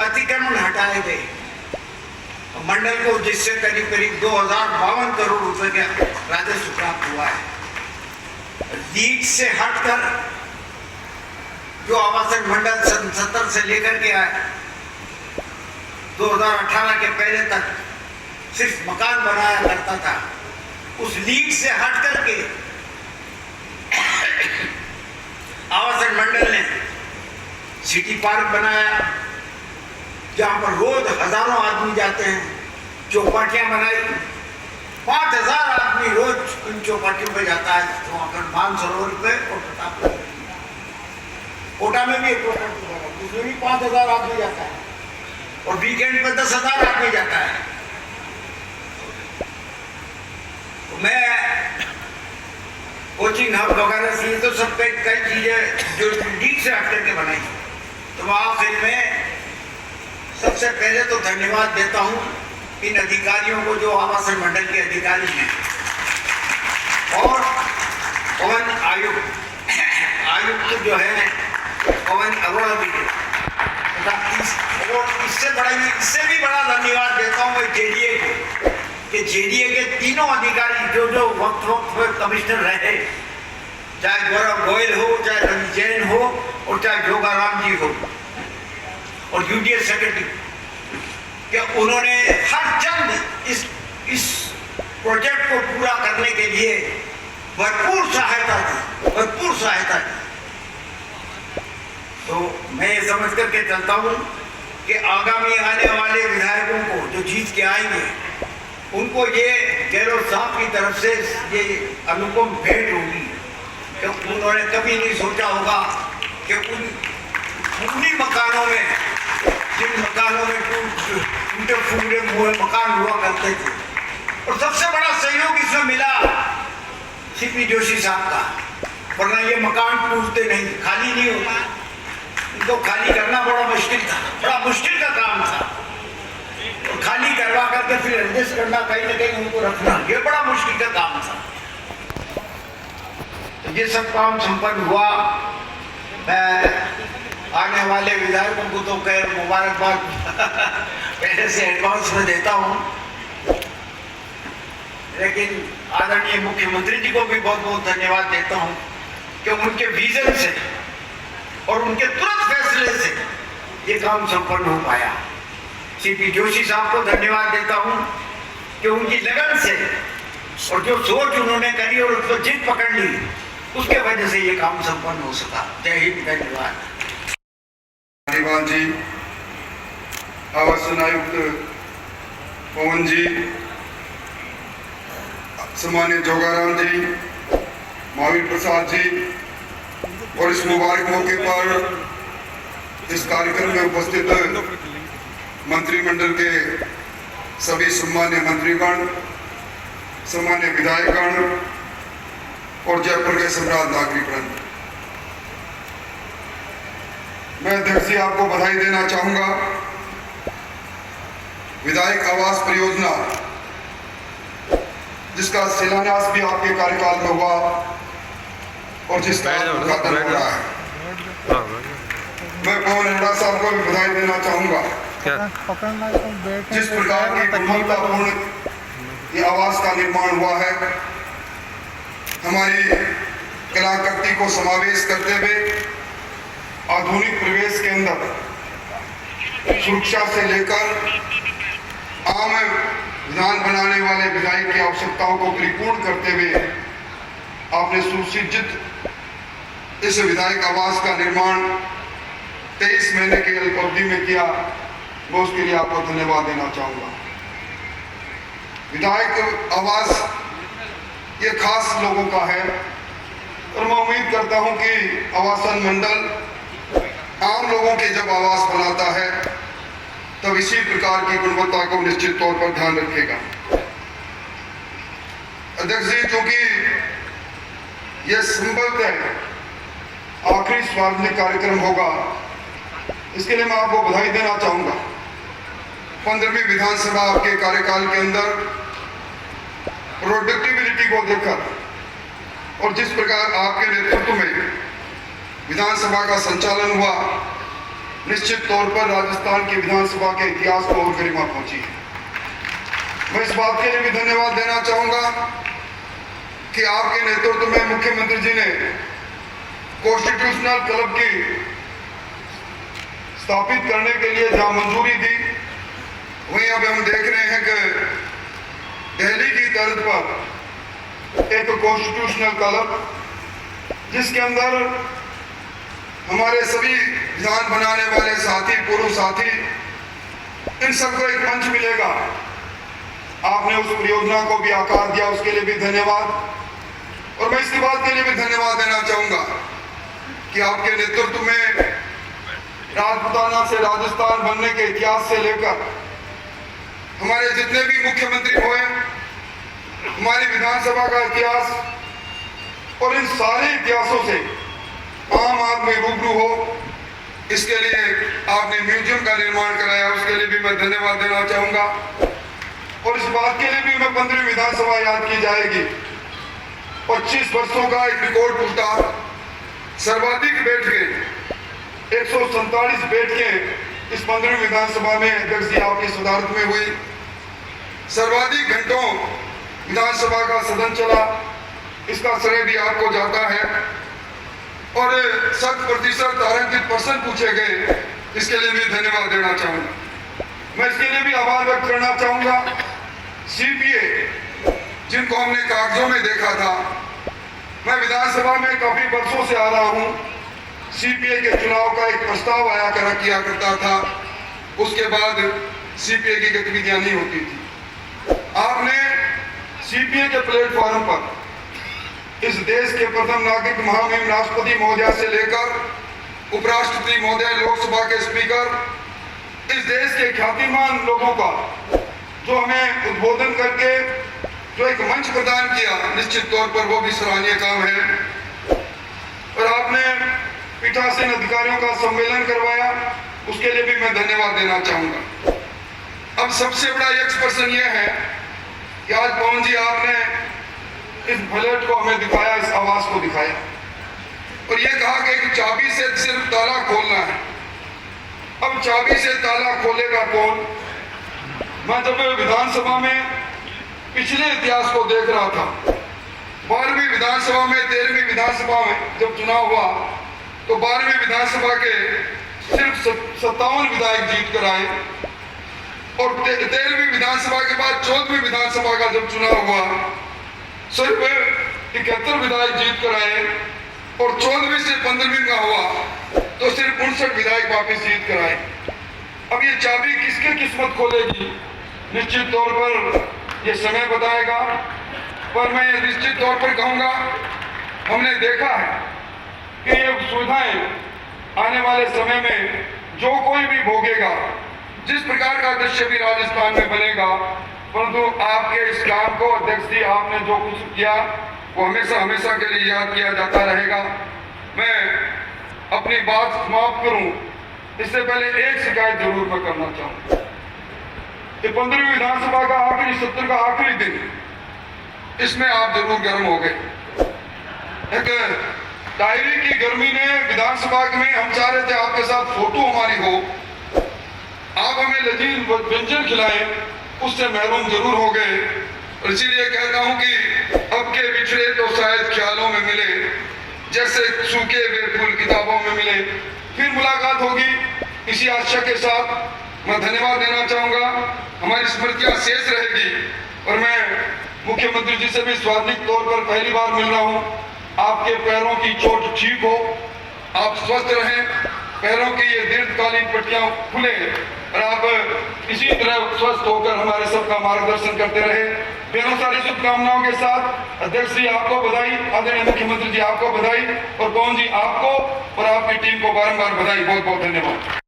अतिक्रमण हटाए गए मंडल को, जिससे करीब 2052 करोड़ रुपए का राजस्व प्राप्त हुआ है। लीड से हटकर जो आवासन मंडल 70 से लेकर के आए 2018 के पहले तक सिर्फ मकान बनाया करता था, उस लीड से हट करके आवासन मंडल ने सिटी पार्क बनाया, जहां पर रोज हजारों आदमी जाते हैं। चौपाटियां बनाई, 5,000 आदमी रोज इन चौपाटियों पे जाता है, तो अगर मानसरोवर पे और प्रतापगढ़ कोटा में भी एक चौपाटी है, उसमें भी 5,000 आदमी जाता है और वीकेंड पे 10,000 आदमी जाता है। तो मैं कोचिंग हब वगैरह से तो सब कई चीजें जो लीग से हट करके बनाई। तो आखिर में सबसे पहले तो धन्यवाद देता हूं इन अधिकारियों को जो आवासन मंडल के अधिकारी हैं और पवन आयुक्त जो है पवन अरोड़ा भी है। और इससे भी बड़ा धन्यवाद देता हूं मैं जेडीए को कि जेडीए के तीनों अधिकारी जो वक्त पर कमिश्नर रहे, चाहे गौरव गोयल हो, चाहे रवि जैन हो और चाहे जोगाराम जी हो और यूडीएस सेक्रेटरी, कि उन्होंने हर चंद इस प्रोजेक्ट को पूरा करने के लिए भरपूर सहायता दी। तो मैं ये समझ करके चलता हूँ कि आगामी आने वाले विधायकों को जो जीत के आएंगे उनको ये गहलोत साहब की तरफ से ये अनुपम भेंट होगी कि उन्होंने कभी नहीं सोचा होगा कि उन्हीं मकानों में, जिन मकानों में टूटे फूटे मकान हुआ करते थे, और सबसे बड़ा सहयोग इसमें मिला सीपी जोशी साहब का, वरना ये मकान टूटते नहीं, खाली नहीं होता। इनको खाली करना बड़ा मुश्किल का काम था, और खाली करवा करके फिर एडजस्ट करना, कहीं ना कहीं उनको रखना, ये बड़ा मुश्किल का काम था। तो ये सब काम संपन्न हुआ। मैं आने वाले विधायकों को तो खैर मुबारकबाद पहले से एडवांस में देता हूं, लेकिन आदरणीय मुख्यमंत्री जी को भी बहुत बहुत धन्यवाद देता हूं कि उनके विजन से और उनके तुरंत फैसले से ये काम संपन्न हो पाया। सीपी जोशी साहब को धन्यवाद देता हूं कि उनकी लगन से और जो सोच उन्होंने करी और उसको जिद पकड़ ली, उसके वजह से ये काम संपन्न हो सका। जय हिंद, धन्यवाद। धन्यवाद जी, आवासन आयुक्त पवन जी, सम्मान्य जोगाराम जी, महावीर प्रसाद जी, और इस मुबारक मौके पर इस कार्यक्रम में उपस्थित मंत्रिमंडल के सभी सम्मान्य मंत्रीगण, सम्मान्य विधायकगण और जयपुर के सम्राट नागरिकगण, मैं अध्यक्ष जी आपको बधाई देना चाहूंगा। विधायक आवास परियोजना जिसका शिलान्यास भी आपके कार्यकाल में हुआ और जिसका उद्घाटन हो रहा है, मैं पवन अरोड़ा साहब को भी बधाई देना चाहूंगा। जिस प्रकार की गुणवत्तापूर्ण ये आवास का निर्माण हुआ है, हमारी कलाकृति को समावेश करते हुए आधुनिक परिवेश के अंदर सुरक्षा से लेकर आम विधान बनाने वाले विधायक की आवश्यकताओं को परिपूर्ण करते हुए आपने सुसज्जित इस विधायक आवास का निर्माण 23 महीने की अवधि में किया। मैं उसके लिए आपको धन्यवाद देना चाहूंगा। विधायक आवास ये खास लोगों का है और मैं उम्मीद करता हूं कि आवासन मंडल आम लोगों के जब आवास बनाता है तब इसी प्रकार की गुणवत्ता को निश्चित तौर पर ध्यान रखेगा। अध्यक्ष जी, चूंकि यह संभवतः आखिरी सार्वजनिक कार्यक्रम होगा, इसके लिए मैं आपको बधाई देना चाहूंगा। 15वीं विधानसभा आपके कार्यकाल के अंदर प्रोडक्टिविटी को देखकर और जिस प्रकार आपके नेतृत्व में विधानसभा का संचालन हुआ, निश्चित तौर पर राजस्थान की विधानसभा के इतिहास को और गरिमा पहुंची है। मैं इस बात के लिए भी धन्यवाद देना चाहूंगा कि आपके नेतृत्व में मुख्यमंत्री जी ने कॉन्स्टिट्यूशनल क्लब की स्थापित करने के लिए जहां मंजूरी दी, वहीं अब हम देख रहे हैं कि दिल्ली की तर्ज पर एक कॉन्स्टिट्यूशनल क्लब जिसके अंदर हमारे सभी विधान बनाने वाले साथी, पूर्व साथी, इन सबको एक मंच मिलेगा आपने उस परियोजना को भी आकार दिया, उसके लिए भी धन्यवाद। और मैं इसकी बात के लिए भी धन्यवाद देना चाहूँगा कि आपके नेतृत्व में राजपुताना से राजस्थान बनने के इतिहास से लेकर हमारे जितने भी मुख्यमंत्री हुए, हमारी विधानसभा का इतिहास और इन सारे इतिहासों से आम आदमी रूबरू हो, इसके लिए आपने म्यूजियम का निर्माण कराया, उसके लिए भी मैं धन्यवाद देना चाहूँगा। और इस बात के लिए भी मैं 15वीं विधानसभा याद की जाएगी। 25 वर्षों का एक रिकॉर्ड टूटा, सर्वाधिक बैठकें 147 बैठकें इस 15वीं विधानसभा में अध्यक्ष जी आपकी सदारत में हुई। सर्वाधिक घंटों विधानसभा का सदन चला, इसका श्रेय भी आपको जाता है। और 100% आरक्षित पर्सन पूछे गए, इसके लिए भी धन्यवाद देना चाहूँगा। मैं इसके लिए भी आभार व्यक्त करना चाहूँगा सीपीए, जिनको हमने कागजों में देखा था। मैं विधानसभा में काफी वर्षों से आ रहा हूँ, सीपीए के चुनाव का एक प्रस्ताव आया किया करता था, उसके बाद सीपीए की गतिविधियां नहीं होती थी। आपने सीपीए के प्लेटफॉर्म पर इस देश के प्रथम नागरिक महामहिम राष्ट्रपति महोदय से लेकर उपराष्ट्रपति महोदय, लोकसभा के स्पीकर, इस देश के ख्यातिमान लोगों का जो हमें उद्बोधन करके जो एक मंच प्रदान किया, निश्चित तौर पर वो भी सराहनीय काम है। और आपने पीठासीन अधिकारियों का सम्मेलन करवाया, उसके लिए भी मैं धन्यवाद देना चाहूंगा। अब सबसे बड़ा एक्सप्रेशन ये है कि आज पवन जी आपने इस बुलेट को हमें दिखाया, इस आवाज को दिखाया और ये कहा कि एक चाबी से सिर्फ ताला खोलना है। अब चाबी से ताला खोलेगा कौन? मैं जब विधानसभा में पिछले इतिहास को देख रहा था, 12वीं विधानसभा में, 13वीं विधानसभा में जब चुनाव हुआ तो 12वीं विधानसभा के सिर्फ 57 विधायक जीत कर आए और 13वीं विधानसभा के बाद 14वीं विधानसभा का जब चुनाव हुआ सिर्फ 71 विधायक जीत कर आए और 14वीं से 15वीं का हुआ तो सिर्फ 59 विधायक वापस जीत कर आए। अब ये चाबी किसकी किस्मत खोलेगी, निश्चित तौर पर ये समय बताएगा। पर मैं ये निश्चित तौर पर कहूँगा, हमने देखा है कि ये सुविधाएं आने वाले समय में जो कोई भी भोगेगा, जिस प्रकार का दृश्य भी राजस्थान में बनेगा, परंतु आपके इस काम को अध्यक्ष जी आपने जो कुछ किया वो हमेशा हमेशा के लिए याद किया जाता रहेगा। मैं अपनी बात समाप्त करूं, इससे पहले एक शिकायत जरूर मैं करना चाहूंगा। ये 15वीं विधानसभा का आखिरी सत्र का आखिरी दिन, इसमें आप जरूर गर्म हो गए। एक डायरी की गर्मी ने विधानसभा में, हम चाह रहे थे आपके साथ फोटो हमारी हो, आप हमें लजीज व्यंजन खिलाए, उससे महरूम जरूर हो गए। और इसीलिए कहता हूं कि अब के बिछड़े तो शायद ख्यालों में मिले, जैसे सूखे हुए फूल किताबों में मिले। फिर मुलाकात होगी इसी आशा के साथ। मैं धन्यवाद देना चाहूंगा, हमारी स्मृतियां शेष रहेगी। और मैं मुख्यमंत्री जी से भी स्वाभाविक तौर पर पहली बार मिल रहा हूं। आपके पैरों की चोट ठीक हो, आप स्वस्थ रहें, पैरों की ये दीर्घकालीन पट्टियां खुले और आप इसी तरह स्वस्थ होकर हमारे सबका मार्गदर्शन करते रहे। मेरी सारी शुभकामनाओं के साथ अध्यक्ष जी आपको बधाई, आदरणीय मुख्यमंत्री जी आपको बधाई और पवन जी आपको और आपकी टीम को बारंबार बधाई। बहुत बहुत धन्यवाद।